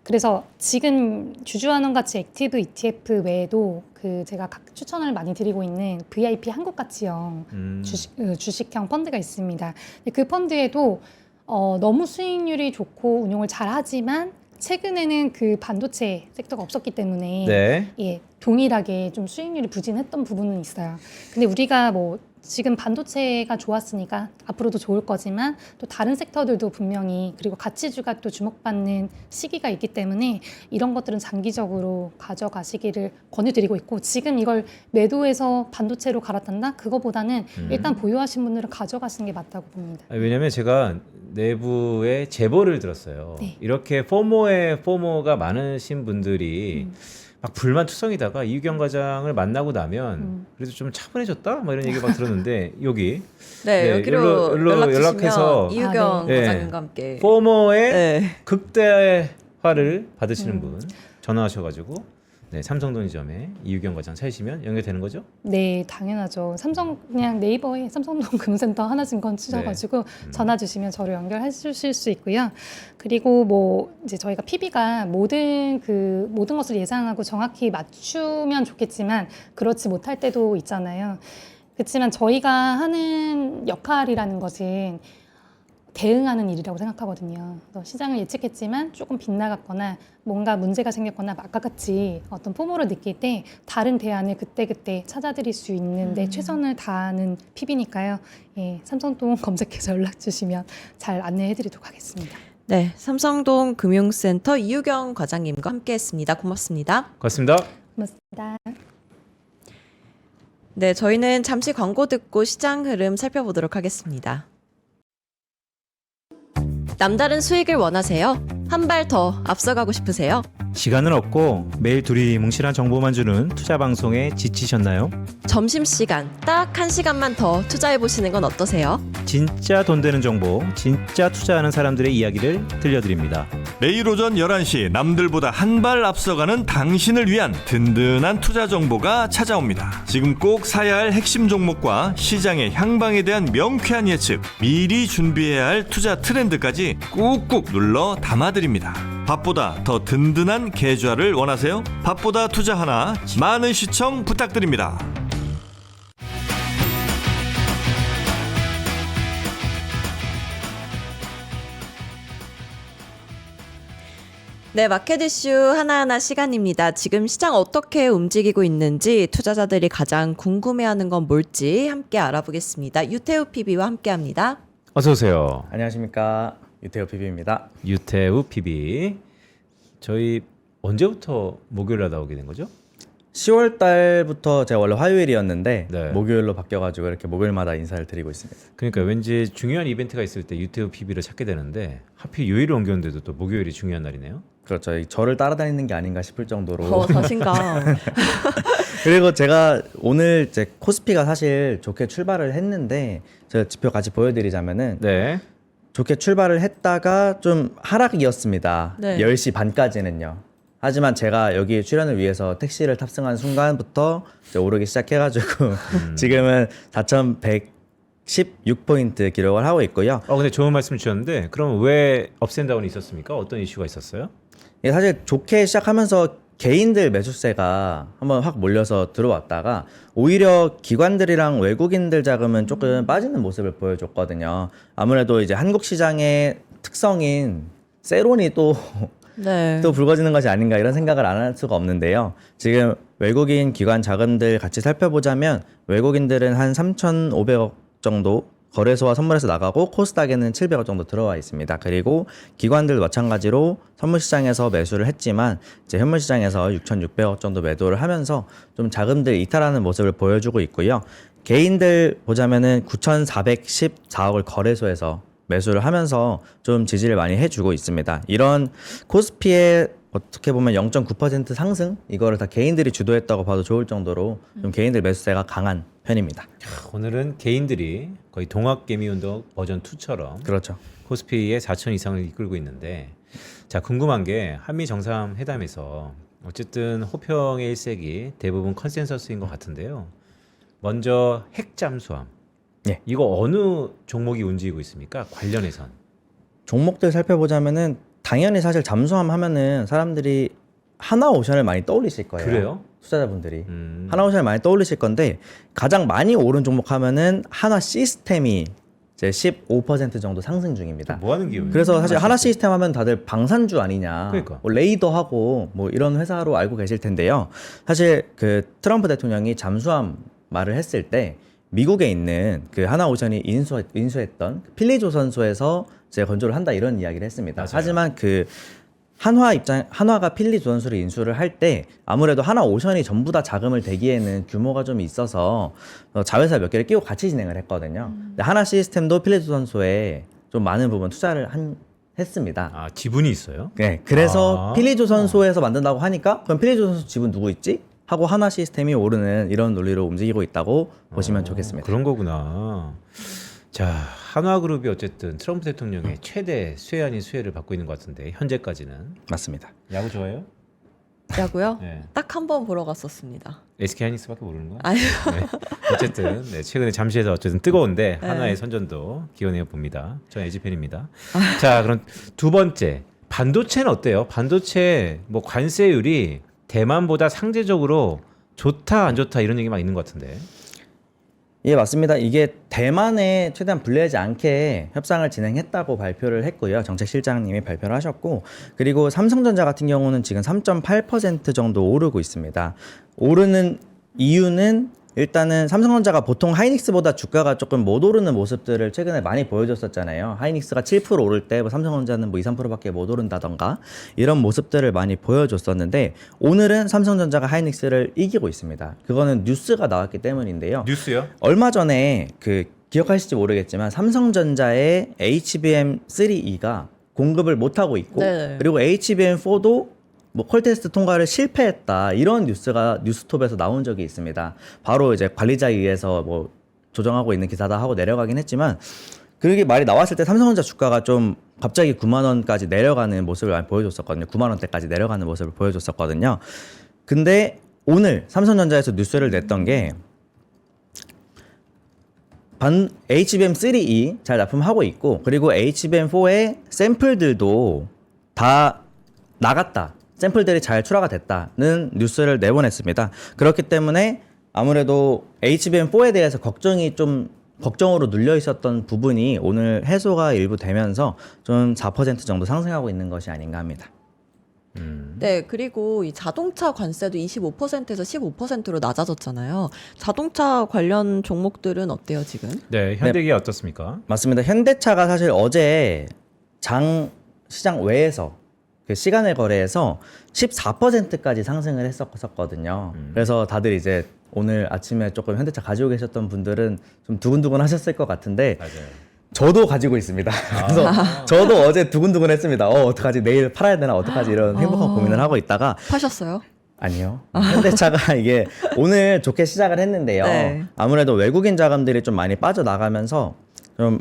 그래서 지금 주주환원 가치 액티브 ETF 외에도 그 제가 추천을 많이 드리고 있는 VIP 한국가치형 주식형 펀드가 있습니다. 근데 그 펀드에도 너무 수익률이 좋고 운용을 잘하지만 최근에는 그 반도체 섹터가 없었기 때문에 네. 예, 동일하게 좀 수익률이 부진했던 부분은 있어요. 근데 우리가 뭐 지금 반도체가 좋았으니까 앞으로도 좋을 거지만 또 다른 섹터들도 분명히 그리고 가치주가 또 주목받는 시기가 있기 때문에 이런 것들은 장기적으로 가져가시기를 권유드리고 있고 지금 이걸 매도해서 반도체로 갈아탄다? 그거보다는 일단 보유하신 분들은 가져가시는 게 맞다고 봅니다. 왜냐면 제가 내부에 제보를 들었어요. 네. 이렇게 포모가 많으신 분들이 막 불만투성이다가 이유경 과장을 만나고 나면 그래도 좀 차분해졌다? 뭐 이런 얘기 막 들었는데 여기 네, 여기로 일로 연락 연락해서 주시면 이유경 네. 과장님과 함께 포모의 네. 극대화를 받으시는 분 전화하셔가지고 네, 삼성동지점에 이유경 과장 찾으시면 연결되는 거죠? 네, 당연하죠. 삼성 그냥 네이버에 삼성동 금센터 하나증권 치셔가지고 전화 주시면 저를 연결해 주실 수 있고요. 그리고 뭐 이제 저희가 PB가 모든 것을 예상하고 정확히 맞추면 좋겠지만 그렇지 못할 때도 있잖아요. 그렇지만 저희가 하는 역할이라는 것은 대응하는 일이라고 생각하거든요. 그래서 시장을 예측했지만 조금 빗나갔거나 뭔가 문제가 생겼거나 아까 같이 어떤 포모를 느낄 때 다른 대안을 그때그때 찾아드릴 수 있는데 최선을 다하는 PB니까요. 예, 삼성동 검색해서 연락 주시면 잘 안내해드리도록 하겠습니다. 네, 삼성동 금융센터 이유경 과장님과 함께했습니다. 고맙습니다. 고맙습니다. 고맙습니다. 네, 저희는 잠시 광고 듣고 시장 흐름 살펴보도록 하겠습니다. 남다른 수익을 원하세요? 한 발 더 앞서가고 싶으세요? 시간은 없고 매일 둘이 뭉실한 정보만 주는 투자 방송에 지치셨나요? 점심시간 딱 1시간만 더 투자해보시는 건 어떠세요? 진짜 돈 되는 정보, 진짜 투자하는 사람들의 이야기를 들려드립니다. 매일 오전 11시 남들보다 한 발 앞서가는 당신을 위한 든든한 투자 정보가 찾아옵니다. 지금 꼭 사야 할 핵심 종목과 시장의 향방에 대한 명쾌한 예측, 미리 준비해야 할 투자 트렌드까지 꾹꾹 눌러 담아드립니다. 밥보다 더 든든한 계좌를 원하세요? 밥보다 투자 하나, 많은 시청 부탁드립니다. 네, 마켓 이슈 하나하나 시간입니다. 지금 시장 어떻게 움직이고 있는지 투자자들이 가장 궁금해하는 건 뭘지 함께 알아보겠습니다. 유태우 PB와 함께합니다. 어서 오세요. 안녕하십니까, 유태호 PB입니다. 유태우 PB. 저희 언제부터 목요일에 나오게 된 거죠? 10월 달부터 제가 원래 화요일이었는데 네. 목요일로 바뀌어가지고 이렇게 목요일마다 인사를 드리고 있습니다. 그러니까 왠지 중요한 이벤트가 있을 때 유태우 PB를 찾게 되는데 하필 요일을 옮겼는데도 또 목요일이 중요한 날이네요. 그렇죠. 저를 따라다니는 게 아닌가 싶을 정도로. 자신감. 그리고 제가 오늘 제 코스피가 사실 좋게 출발을 했는데 제가 지표 같이 보여드리자면은 네. 좋게 출발을 했다가 좀 하락이었습니다. 네. 10시 반까지는요. 하지만 제가 여기 출연을 위해서 택시를 탑승한 순간부터 이제 오르기 시작해가지고 지금은 4,116포인트 기록을 하고 있고요. 근데 좋은 말씀 주셨는데 그럼 왜 업앤다운이 있었습니까? 어떤 이슈가 있었어요? 예, 사실 좋게 시작하면서 개인들 매수세가 한번 확 몰려서 들어왔다가 오히려 기관들이랑 외국인들 자금은 조금 빠지는 모습을 보여줬거든요. 아무래도 이제 한국 시장의 특성인 세론이 또 네. 불거지는 것이 아닌가 이런 생각을 안 할 수가 없는데요. 지금 외국인 기관 자금들 같이 살펴보자면 외국인들은 한 3,500억 정도 거래소와 선물에서 나가고 코스닥에는 700억 정도 들어와 있습니다. 그리고 기관들도 마찬가지로 선물시장에서 매수를 했지만 이제 현물시장에서 6,600억 정도 매도를 하면서 좀 자금들 이탈하는 모습을 보여주고 있고요. 개인들 보자면은 9,414억을 거래소에서 매수를 하면서 좀 지지를 많이 해주고 있습니다. 이런 코스피의 어떻게 보면 0.9% 상승 이거를 다 개인들이 주도했다고 봐도 좋을 정도로 좀 개인들 매수세가 강한 편입니다. 오늘은 개인들이 거의 동학개미운동 버전 2처럼 그렇죠. 코스피의 4천 이상을 이끌고 있는데 자 궁금한 게 한미 정상회담에서 어쨌든 호평의 일색이 대부분 컨센서스인 것 같은데요. 먼저 핵 잠수함. 예. 이거 어느 종목이 움직이고 있습니까? 관련해선. 종목들 살펴보자면은 당연히 사실 잠수함 하면은 사람들이 하나오션을 많이 떠올리실 거예요. 그래요? 투자자분들이 하나오션을 많이 떠올리실 건데 가장 많이 오른 종목 하면은 하나 시스템이 이제 15% 정도 상승 중입니다. 뭐 하는 기업이에요? 그래서 사실 하나 시스템 하면 다들 방산주 아니냐, 그러니까. 뭐 레이더하고 뭐 이런 회사로 알고 계실 텐데요. 사실 그 트럼프 대통령이 잠수함 말을 했을 때 미국에 있는 그 하나오션이 인수했던 필리조선소에서 제가 건조를 한다 이런 이야기를 했습니다. 맞아요. 하지만 그 한화가 필리조선소를 인수를 할 때 아무래도 하나오션이 전부 다 자금을 대기에는 규모가 좀 있어서 자회사 몇 개를 끼고 같이 진행을 했거든요. 근데 하나 시스템도 필리조선소에 좀 많은 부분 투자를 했습니다. 아, 지분이 있어요? 네, 그래서 아. 필리조선소에서 만든다고 하니까 그럼 필리조선소 지분 누구 있지? 하고 하나 시스템이 오르는 이런 논리로 움직이고 있다고 보시면 좋겠습니다. 그런 거구나. 자, 한화그룹이 어쨌든 트럼프 대통령의 최대 수혜 아닌 수혜를 받고 있는 것 같은데 현재까지는. 맞습니다. 야구 좋아해요? 야구요? 네. 딱 한 번 보러 갔었습니다. SK 하이닉스밖에 모르는 거야? 아유. 네. 어쨌든 네, 최근에 잠시해서 어쨌든 뜨거운데 네. 한화의 선전도 기원해 봅니다. 저는 LG 팬입니다. 자, 그럼 두 번째 반도체는 어때요? 반도체 뭐 관세율이 대만보다 상대적으로 좋다 안 좋다 이런 얘기 막 있는 것 같은데. 예, 맞습니다. 이게 대만에 최대한 불리하지 않게 협상을 진행했다고 발표를 했고요. 정책실장님이 발표를 하셨고, 그리고 삼성전자 같은 경우는 지금 3.8% 정도 오르고 있습니다. 오르는 이유는 일단은 삼성전자가 보통 하이닉스보다 주가가 조금 못 오르는 모습들을 최근에 많이 보여줬었잖아요. 하이닉스가 7% 오를 때 삼성전자는 뭐 2, 3%밖에 못 오른다던가 이런 모습들을 많이 보여줬었는데 오늘은 삼성전자가 하이닉스를 이기고 있습니다. 그거는 뉴스가 나왔기 때문인데요. 뉴스요? 얼마 전에 그 기억하실지 모르겠지만 삼성전자의 HBM3E가 공급을 못 하고 있고 네. 그리고 HBM4도 뭐 콜테스트 통과를 실패했다 이런 뉴스가 뉴스톱에서 나온 적이 있습니다. 바로 이제 관리자에 의해서 뭐 조정하고 있는 기사다 하고 내려가긴 했지만 그게 말이 나왔을 때 삼성전자 주가가 좀 갑자기 9만 원까지 내려가는 모습을 많이 보여줬었거든요. 9만 원대까지 내려가는 모습을 보여줬었거든요. 근데 오늘 삼성전자에서 뉴스를 냈던 게 HBM3E 잘 납품하고 있고 그리고 HBM4의 샘플들도 다 나갔다. 샘플들이 잘 출하가 됐다는 뉴스를 내보냈습니다. 그렇기 때문에 아무래도 HBM4에 대해서 걱정으로 눌려 있었던 부분이 오늘 해소가 일부 되면서 좀 4% 정도 상승하고 있는 것이 아닌가 합니다. 네, 그리고 이 자동차 관세도 25%에서 15%로 낮아졌잖아요. 자동차 관련 종목들은 어때요, 지금? 네, 현대기아 어떻습니까? 맞습니다. 현대차가 사실 어제 장 시장 외에서 그 시간을 거래해서 14%까지 상승을 했었거든요. 그래서 다들 이제 오늘 아침에 조금 현대차 가지고 계셨던 분들은 좀 두근두근 하셨을 것 같은데 맞아요. 저도 가지고 있습니다. 그래서 저도 어제 두근두근 했습니다. 어떡하지? 내일 팔아야 되나? 어떡하지? 이런 행복한 고민을 하고 있다가 파셨어요? 아니요. 현대차가 이게 오늘 좋게 시작을 했는데요. 네. 아무래도 외국인 자금들이 좀 많이 빠져나가면서 좀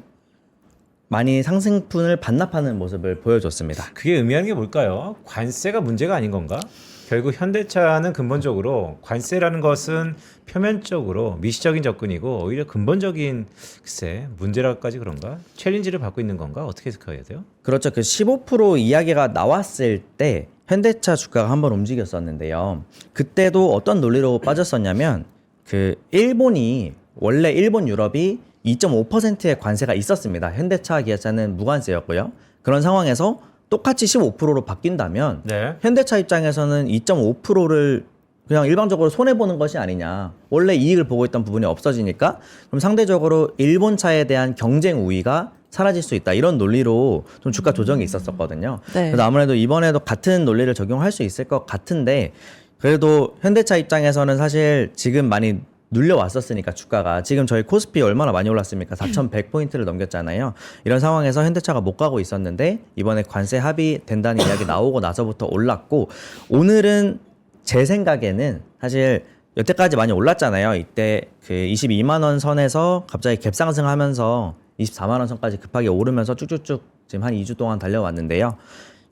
많이 상승분을 반납하는 모습을 보여줬습니다. 그게 의미하는 게 뭘까요? 관세가 문제가 아닌 건가? 결국 현대차는 근본적으로 관세라는 것은 표면적으로 미시적인 접근이고 오히려 근본적인 글쎄 문제라까지 그런가? 챌린지를 받고 있는 건가? 어떻게 해석해야 돼요? 그렇죠. 그 15% 이야기가 나왔을 때 현대차 주가가 한번 움직였었는데요. 그때도 어떤 논리로 빠졌었냐면 그 일본이 원래 일본 유럽이 2.5%의 관세가 있었습니다. 현대차 기아차는 무관세였고요. 그런 상황에서 똑같이 15%로 바뀐다면 네. 현대차 입장에서는 2.5%를 그냥 일방적으로 손해보는 것이 아니냐. 원래 이익을 보고 있던 부분이 없어지니까 그럼 상대적으로 일본 차에 대한 경쟁 우위가 사라질 수 있다. 이런 논리로 좀 주가 조정이 있었었거든요. 네. 그래서 아무래도 이번에도 같은 논리를 적용할 수 있을 것 같은데 그래도 현대차 입장에서는 사실 지금 많이 눌려왔었으니까 주가가 지금 저희 코스피 얼마나 많이 올랐습니까? 4,100포인트를 넘겼잖아요. 이런 상황에서 현대차가 못 가고 있었는데 이번에 관세 합의된다는 이야기 나오고 나서부터 올랐고 오늘은 제 생각에는 사실 여태까지 많이 올랐잖아요. 이때 그 22만 원 선에서 갑자기 갭 상승하면서 24만 원 선까지 급하게 오르면서 쭉쭉쭉 지금 한 2주 동안 달려왔는데요.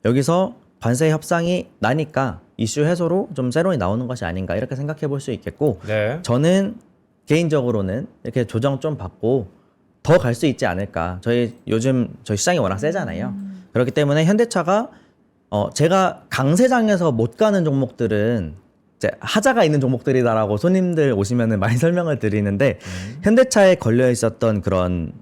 여기서 관세 협상이 나니까 이슈 해소로 좀 세론이 나오는 것이 아닌가 이렇게 생각해 볼 수 있겠고 네. 저는 개인적으로는 이렇게 조정 좀 받고 더 갈 수 있지 않을까. 요즘 저희 시장이 워낙 세잖아요. 그렇기 때문에 현대차가 제가 강세장에서 못 가는 종목들은 이제 하자가 있는 종목들이다라고 손님들 오시면은 많이 설명을 드리는데 현대차에 걸려 있었던 그런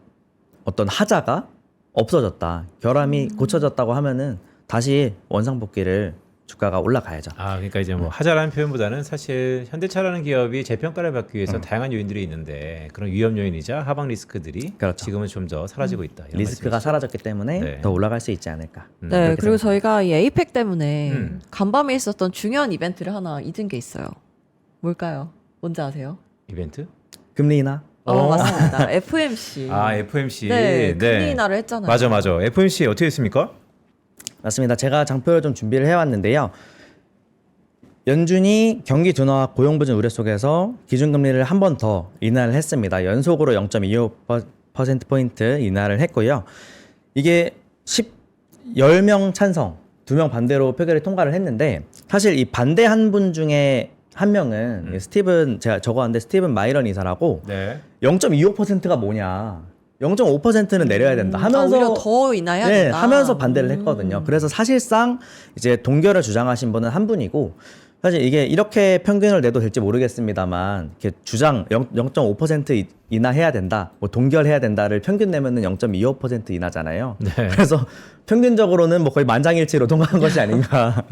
어떤 하자가 없어졌다. 결함이 고쳐졌다고 하면은 다시 원상복귀를 주가가 올라가야죠. 아, 그러니까 이제 뭐 하자라는 표현보다는 사실 현대차라는 기업이 재평가를 받기 위해서 다양한 요인들이 있는데 그런 위험 요인이자 하방 리스크들이 그렇죠. 지금은 좀 더 사라지고 있다. 이런 리스크가 말씀이시죠? 사라졌기 때문에 네. 더 올라갈 수 있지 않을까. 네, 그렇게 그리고 생각합니다. 저희가 이 에이펙 때문에 음. 간밤에 있었던 중요한 이벤트를 하나 잊은 게 있어요. 뭘까요? 뭔지 아세요? 이벤트? 금리 인하. 맞습니다. FMC. 아, FMC. 네, 금리 인하를 했잖아요. 맞아. FMC 어떻게 됐습니까? 맞습니다. 제가 장표를 좀 준비를 해왔는데요. 연준이 경기 둔화와 고용 부진 우려 속에서 기준금리를 한 번 더 인하를 했습니다. 연속으로 0.25%포인트 인하를 했고요. 이게 10명 찬성, 2명 반대로 표결이 통과를 했는데 사실 이 반대한 분 중에 한 명은 제가 적어왔는데 스티븐 마이런 이사라고 네. 0.25%가 뭐냐. 0.5%는 내려야 된다 하면서 오히려 더 인하해야 네, 된다. 하면서 반대를 했거든요. 그래서 사실상 이제 동결을 주장하신 분은 한 분이고 사실 이게 이렇게 평균을 내도 될지 모르겠습니다만 이렇게 주장 0.5% 인하해야 된다, 뭐 동결해야 된다를 평균 내면은 0.25% 인하잖아요. 네. 그래서 평균적으로는 뭐 거의 만장일치로 통과한 것이 아닌가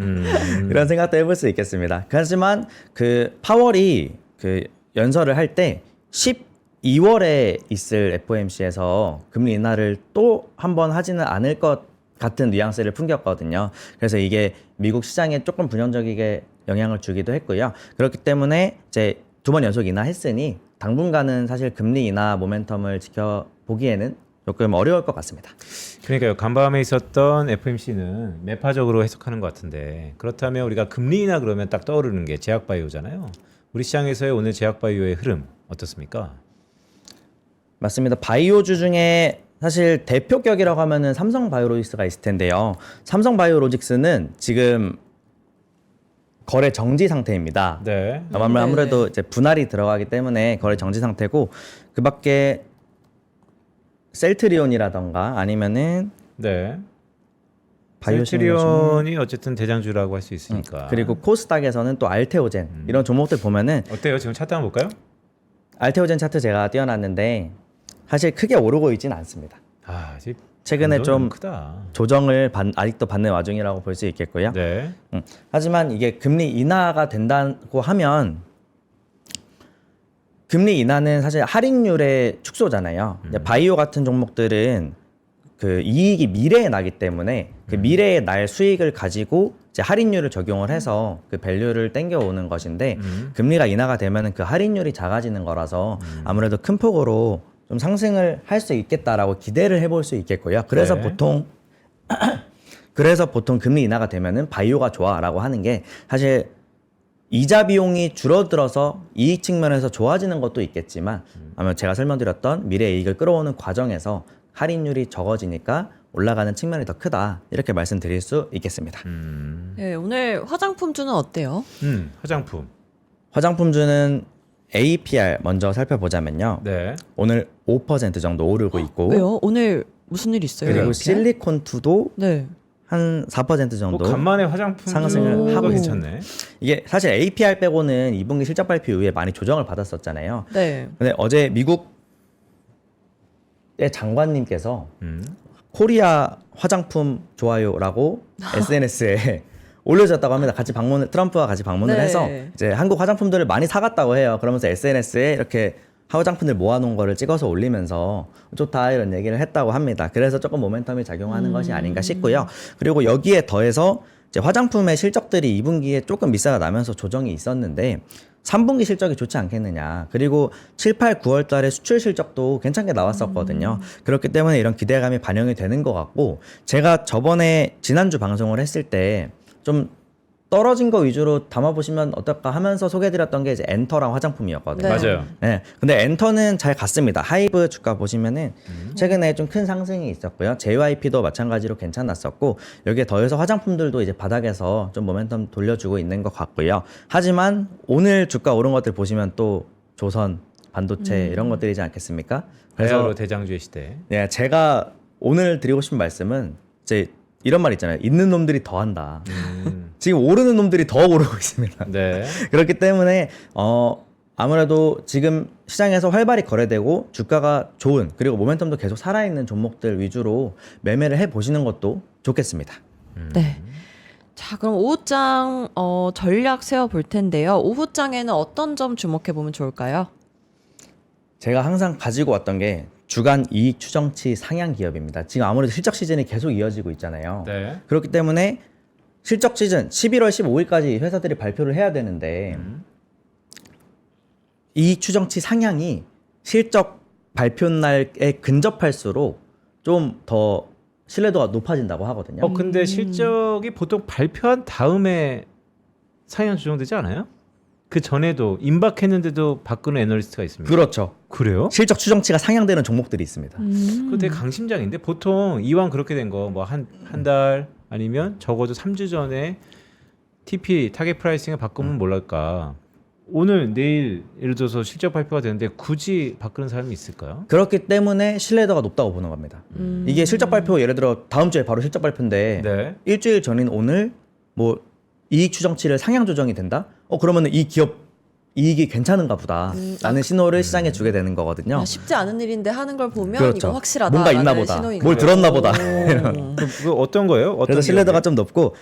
이런 생각도 해볼 수 있겠습니다. 하지만 그 파월이 그 연설을 할 때 12월에 있을 FOMC에서 금리 인하를 또 한 번 하지는 않을 것 같은 뉘앙스를 풍겼거든요. 그래서 이게 미국 시장에 조금 부정적이게 영향을 주기도 했고요. 그렇기 때문에 이제 2번 연속 인하했으니 당분간은 사실 금리 인하 모멘텀을 지켜보기에는 조금 어려울 것 같습니다. 그러니까요. 간밤에 있었던 FMC는 매파적으로 해석하는 것 같은데 그렇다면 우리가 금리 인하 그러면 딱 떠오르는 게 제약바이오잖아요. 우리 시장에서의 오늘 제약바이오의 흐름 어떻습니까? 맞습니다. 바이오주 중에 사실 대표격이라고 하면은 삼성바이오로직스가 있을 텐데요. 삼성바이오로직스는 지금 거래 정지 상태입니다. 네. 아무래도 이제 분할이 들어가기 때문에 거래 정지 상태고 그밖에 셀트리온이라던가 아니면은 네. 바이오시놉 셀트리온이 어쨌든 대장주라고 할 수 있으니까. 그리고 코스닥에서는 또 알테오젠 이런 종목들 보면은 어때요? 지금 차트 한번 볼까요? 알테오젠 차트 제가 띄워놨는데 사실 크게 오르고 있지는 않습니다. 아, 최근에 감도는 좀 크다. 조정을 아직도 받는 와중이라고 볼 수 있겠고요. 네. 하지만 이게 금리 인하가 된다고 하면 금리 인하는 사실 할인율의 축소잖아요. 바이오 같은 종목들은 그 이익이 미래에 나기 때문에 그 미래에 날 수익을 가지고 이제 할인율을 적용을 해서 그 밸류를 땡겨오는 것인데 금리가 인하가 되면은 그 할인율이 작아지는 거라서 아무래도 큰 폭으로 좀 상승을 할 수 있겠다라고 기대를 해볼 수 있겠고요. 그래서 네. 보통 금리 인하가 되면은 바이오가 좋아라고 하는 게 사실 이자 비용이 줄어들어서 이익 측면에서 좋아지는 것도 있겠지만 아마 제가 설명드렸던 미래 이익을 끌어오는 과정에서 할인율이 적어지니까 올라가는 측면이 더 크다 이렇게 말씀드릴 수 있겠습니다. 네, 오늘 화장품주는 어때요? 화장품. 화장품주는 APR 먼저 살펴보자면요. 네. 오늘 5% 정도 오르고 있고 왜요? 오늘 무슨 일 있어요? 그리고 이렇게? 실리콘2도 네. 한 4% 뭐 정도 간만에 화장품 상승을 하고 하고 괜찮네. 이게 사실 APR 빼고는 2분기 실적 발표 이후에 많이 조정을 받았었잖아요. 네. 근데 어제 미국의 장관님께서 음. 코리아 화장품 좋아요라고 SNS에 올려졌다고 합니다. 트럼프와 같이 방문을 네. 해서 이제 한국 화장품들을 많이 사갔다고 해요. 그러면서 SNS에 이렇게 화장품들 모아놓은 거를 찍어서 올리면서 좋다 이런 얘기를 했다고 합니다. 그래서 조금 모멘텀이 작용하는 것이 아닌가 싶고요. 그리고 여기에 더해서 이제 화장품의 실적들이 2분기에 조금 미사가 나면서 조정이 있었는데 3분기 실적이 좋지 않겠느냐. 그리고 7, 8, 9월 달에 수출 실적도 괜찮게 나왔었거든요. 그렇기 때문에 이런 기대감이 반영이 되는 것 같고 제가 지난주 방송을 했을 때 좀 떨어진 거 위주로 담아보시면 어떨까 하면서 소개해드렸던 게 이제 엔터랑 화장품이었거든요. 네. 맞아요. 네, 근데 엔터는 잘 갔습니다. 하이브 주가 보시면은 최근에 좀 큰 상승이 있었고요. JYP도 마찬가지로 괜찮았었고 여기에 더해서 화장품들도 이제 바닥에서 좀 모멘텀 돌려주고 있는 것 같고요. 하지만 오늘 주가 오른 것들 보시면 또 조선, 반도체 이런 것들이지 않겠습니까? 바야흐로 대장주의 시대. 네, 제가 오늘 드리고 싶은 말씀은 이제 이런 말 있잖아요. 있는 놈들이 더 한다. 지금 오르는 놈들이 더 오르고 있습니다. 네. 그렇기 때문에 아무래도 지금 시장에서 활발히 거래되고 주가가 좋은 그리고 모멘텀도 계속 살아있는 종목들 위주로 매매를 해보시는 것도 좋겠습니다. 네. 자, 자, 그럼 오후장 전략 세워볼 텐데요. 오후장에는 어떤 점 주목해보면 좋을까요? 제가 항상 가지고 왔던 게 주간 이익 추정치 상향 기업입니다. 지금 아무래도 실적 시즌이 계속 이어지고 있잖아요. 네. 그렇기 때문에 실적 시즌 11월 15일까지 회사들이 발표를 해야 되는데 이익 추정치 상향이 실적 발표 날에 근접할수록 좀 더 신뢰도가 높아진다고 하거든요. 근데 실적이 보통 발표한 다음에 상향 조정되지 않아요? 그 전에도 임박했는데도 바꾸는 애널리스트가 있습니다. 그렇죠. 그래요? 실적 추정치가 상향되는 종목들이 있습니다. 그거 되게 강심장인데 보통 이왕 그렇게 된 거 뭐 한 달 아니면 적어도 3주 전에 TP 타겟 프라이싱을 바꾸면 뭘랄까? 오늘 내일 예를 들어서 실적 발표가 되는데 굳이 바꾸는 사람이 있을까요? 그렇기 때문에 신뢰도가 높다고 보는 겁니다. 이게 실적 발표 예를 들어 다음 주에 바로 실적 발표인데 네. 일주일 전인 오늘 뭐 이익 추정치를 상향 조정이 된다? 그러면 이 기업 이익이 괜찮은가 보다 라는 신호를 시장에 주게 되는 거거든요. 아, 쉽지 않은 일인데 하는 걸 보면 그렇죠. 이거 확실하다. 뭔가 있나 보다. 뭘 들었나 보다. 그 어떤 거예요? 어떤 그래서 신뢰도가 기업이에요? 좀 높고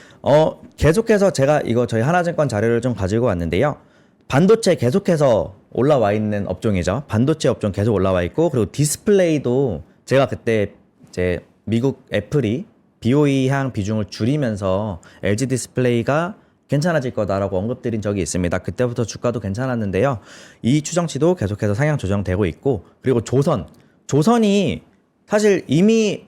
계속해서 제가 이거 저희 하나증권 자료를 좀 가지고 왔는데요. 반도체 계속해서 올라와 있는 업종이죠. 반도체 업종 계속 올라와 있고 그리고 디스플레이도 제가 그때 이제 미국 애플이 BOE 향 비중을 줄이면서 LG 디스플레이가 괜찮아질 거다라고 언급드린 적이 있습니다. 그때부터 주가도 괜찮았는데요. 이 추정치도 계속해서 상향 조정되고 있고 그리고 조선이 사실 이미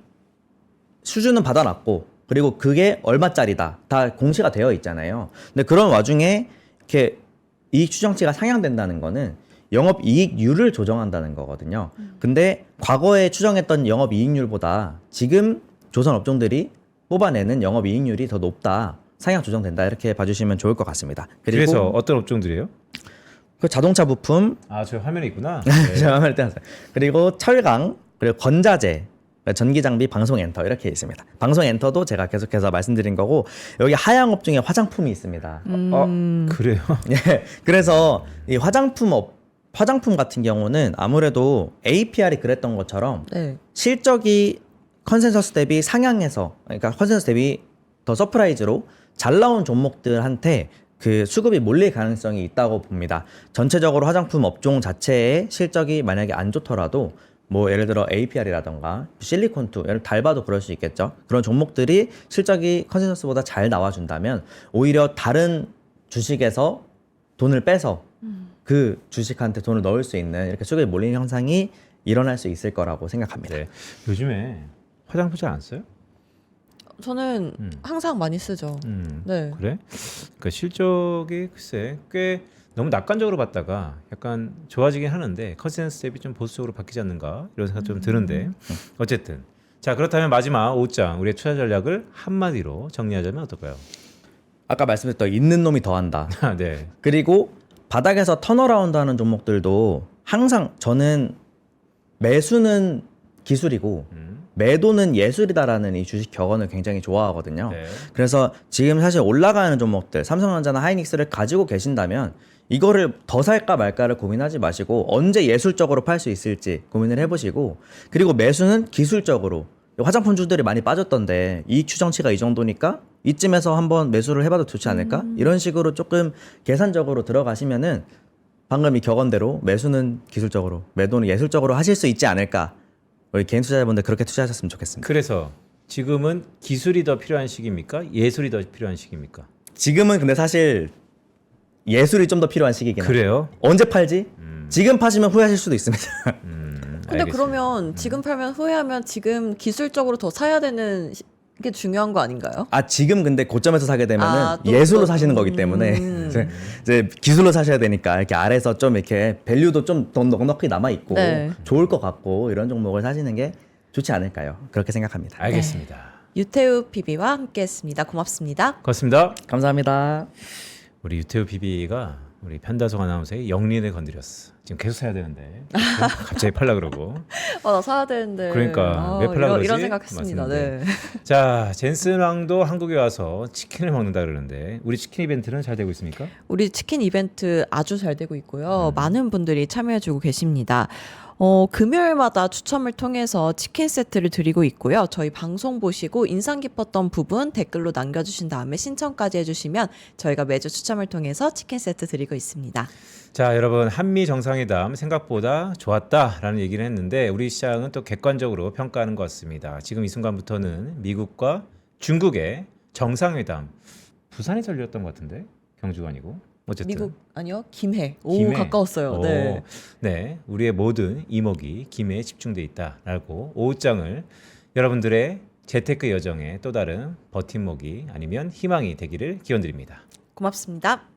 수준은 받아놨고 그리고 그게 얼마짜리다 다 공시가 되어 있잖아요. 근데 그런 와중에 이렇게 이익 추정치가 상향된다는 거는 영업이익률을 조정한다는 거거든요. 근데 과거에 추정했던 영업이익률보다 지금 조선 업종들이 뽑아내는 영업이익률이 더 높다. 상향 조정된다. 이렇게 봐주시면 좋을 것 같습니다. 그리고 그래서 어떤 업종들이에요? 그 자동차 부품, 아, 저 화면에 있구나. 제가 할 때, 그리고 철강, 그리고 건자재, 전기장비, 방송 엔터 이렇게 있습니다. 방송 엔터도 제가 계속해서 말씀드린 거고 여기 하향 업종에 화장품이 있습니다. 그래요? 예, 그래서 이 화장품 같은 경우는 아무래도 APR이 그랬던 것처럼 네. 실적이 컨센서스 대비 상향해서 그러니까 컨센서스 대비 더 서프라이즈로 잘 나온 종목들한테 그 수급이 몰릴 가능성이 있다고 봅니다. 전체적으로 화장품 업종 자체의 실적이 만약에 안 좋더라도 뭐 예를 들어 APR이라던가 실리콘투, 달바도 그럴 수 있겠죠. 그런 종목들이 실적이 컨센서스보다 잘 나와준다면 오히려 다른 주식에서 돈을 빼서 그 주식한테 돈을 넣을 수 있는 이렇게 수급이 몰리는 현상이 일어날 수 있을 거라고 생각합니다. 네. 요즘에 화장품 잘 안 써요? 저는 항상 많이 쓰죠. 네. 그래? 그러니까 실적이 글쎄 꽤 너무 낙관적으로 봤다가 약간 좋아지긴 하는데 컨센서스 대비 좀 보수적으로 바뀌지 않는가 이런 생각 좀 드는데 어쨌든 자 그렇다면 마지막 5장 우리의 투자 전략을 한마디로 정리하자면 어떨까요? 아까 말씀드렸던 있는 놈이 더한다. 네. 그리고 바닥에서 턴어라운드 하는 종목들도 항상 저는 매수는 기술이고 매도는 예술이다라는 이 주식 격언을 굉장히 좋아하거든요. 네. 그래서 지금 사실 올라가는 종목들 삼성전자나 하이닉스를 가지고 계신다면 이거를 더 살까 말까를 고민하지 마시고 언제 예술적으로 팔 수 있을지 고민을 해보시고 그리고 매수는 기술적으로 화장품주들이 많이 빠졌던데 이익 추정치가 이 정도니까 이쯤에서 한번 매수를 해봐도 좋지 않을까? 이런 식으로 조금 계산적으로 들어가시면은 방금 이 격언대로 매수는 기술적으로 매도는 예술적으로 하실 수 있지 않을까? 우리 개인 투자자분들 그렇게 투자하셨으면 좋겠습니다. 그래서 지금은 기술이 더 필요한 시기입니까? 예술이 더 필요한 시기입니까? 지금은 근데 사실 예술이 좀 더 필요한 시기긴 하죠. 그래요? 언제 팔지? 지금 파시면 후회하실 수도 있습니다. 근데 알겠습니다. 그러면 지금 팔면 후회하면 지금 기술적으로 더 사야 되는 게 중요한 거 아닌가요? 지금 근데 고점에서 사게 되면은 아, 또 예술로 또- 사시는 거기 때문에 이제 기술로 사셔야 되니까 이렇게 아래서 좀 이렇게 밸류도 좀 더 넉넉히 남아 있고 네. 좋을 것 같고 이런 종목을 사시는 게 좋지 않을까요? 그렇게 생각합니다. 알겠습니다. 유태우 PB와 함께했습니다. 고맙습니다. 고맙습니다. 감사합니다. 우리 유태우 PB가 우리 편다송 아나운서의 영린을 건드렸어. 지금 계속 사야 되는데 갑자기 팔라 그러고. 나 사야 되는데. 그러니까 왜 팔라 그러지? 이런 생각했습니다. 네. 맞습니다. 자, 젠슨 왕도 한국에 와서 치킨을 먹는다 그러는데 우리 치킨 이벤트는 잘 되고 있습니까? 우리 치킨 이벤트 아주 잘 되고 있고요. 많은 분들이 참여해주고 계십니다. 금요일마다 추첨을 통해서 치킨 세트를 드리고 있고요. 저희 방송 보시고 인상 깊었던 부분 댓글로 남겨주신 다음에 신청까지 해주시면 저희가 매주 추첨을 통해서 치킨 세트 드리고 있습니다. 자, 여러분 한미 정상회담 생각보다 좋았다라는 얘기를 했는데 우리 시장은 또 객관적으로 평가하는 것 같습니다. 지금 이 순간부터는 미국과 중국의 정상회담 부산에서 열렸던 것 같은데 경주가 아니고 어쨌든 미국 아니요 김해. 오 김해. 가까웠어요. 네. 네, 우리의 모든 이목이 김해에 집중돼 있다라고 오후장을 여러분들의 재테크 여정에 또 다른 버팀목이 아니면 희망이 되기를 기원드립니다. 고맙습니다.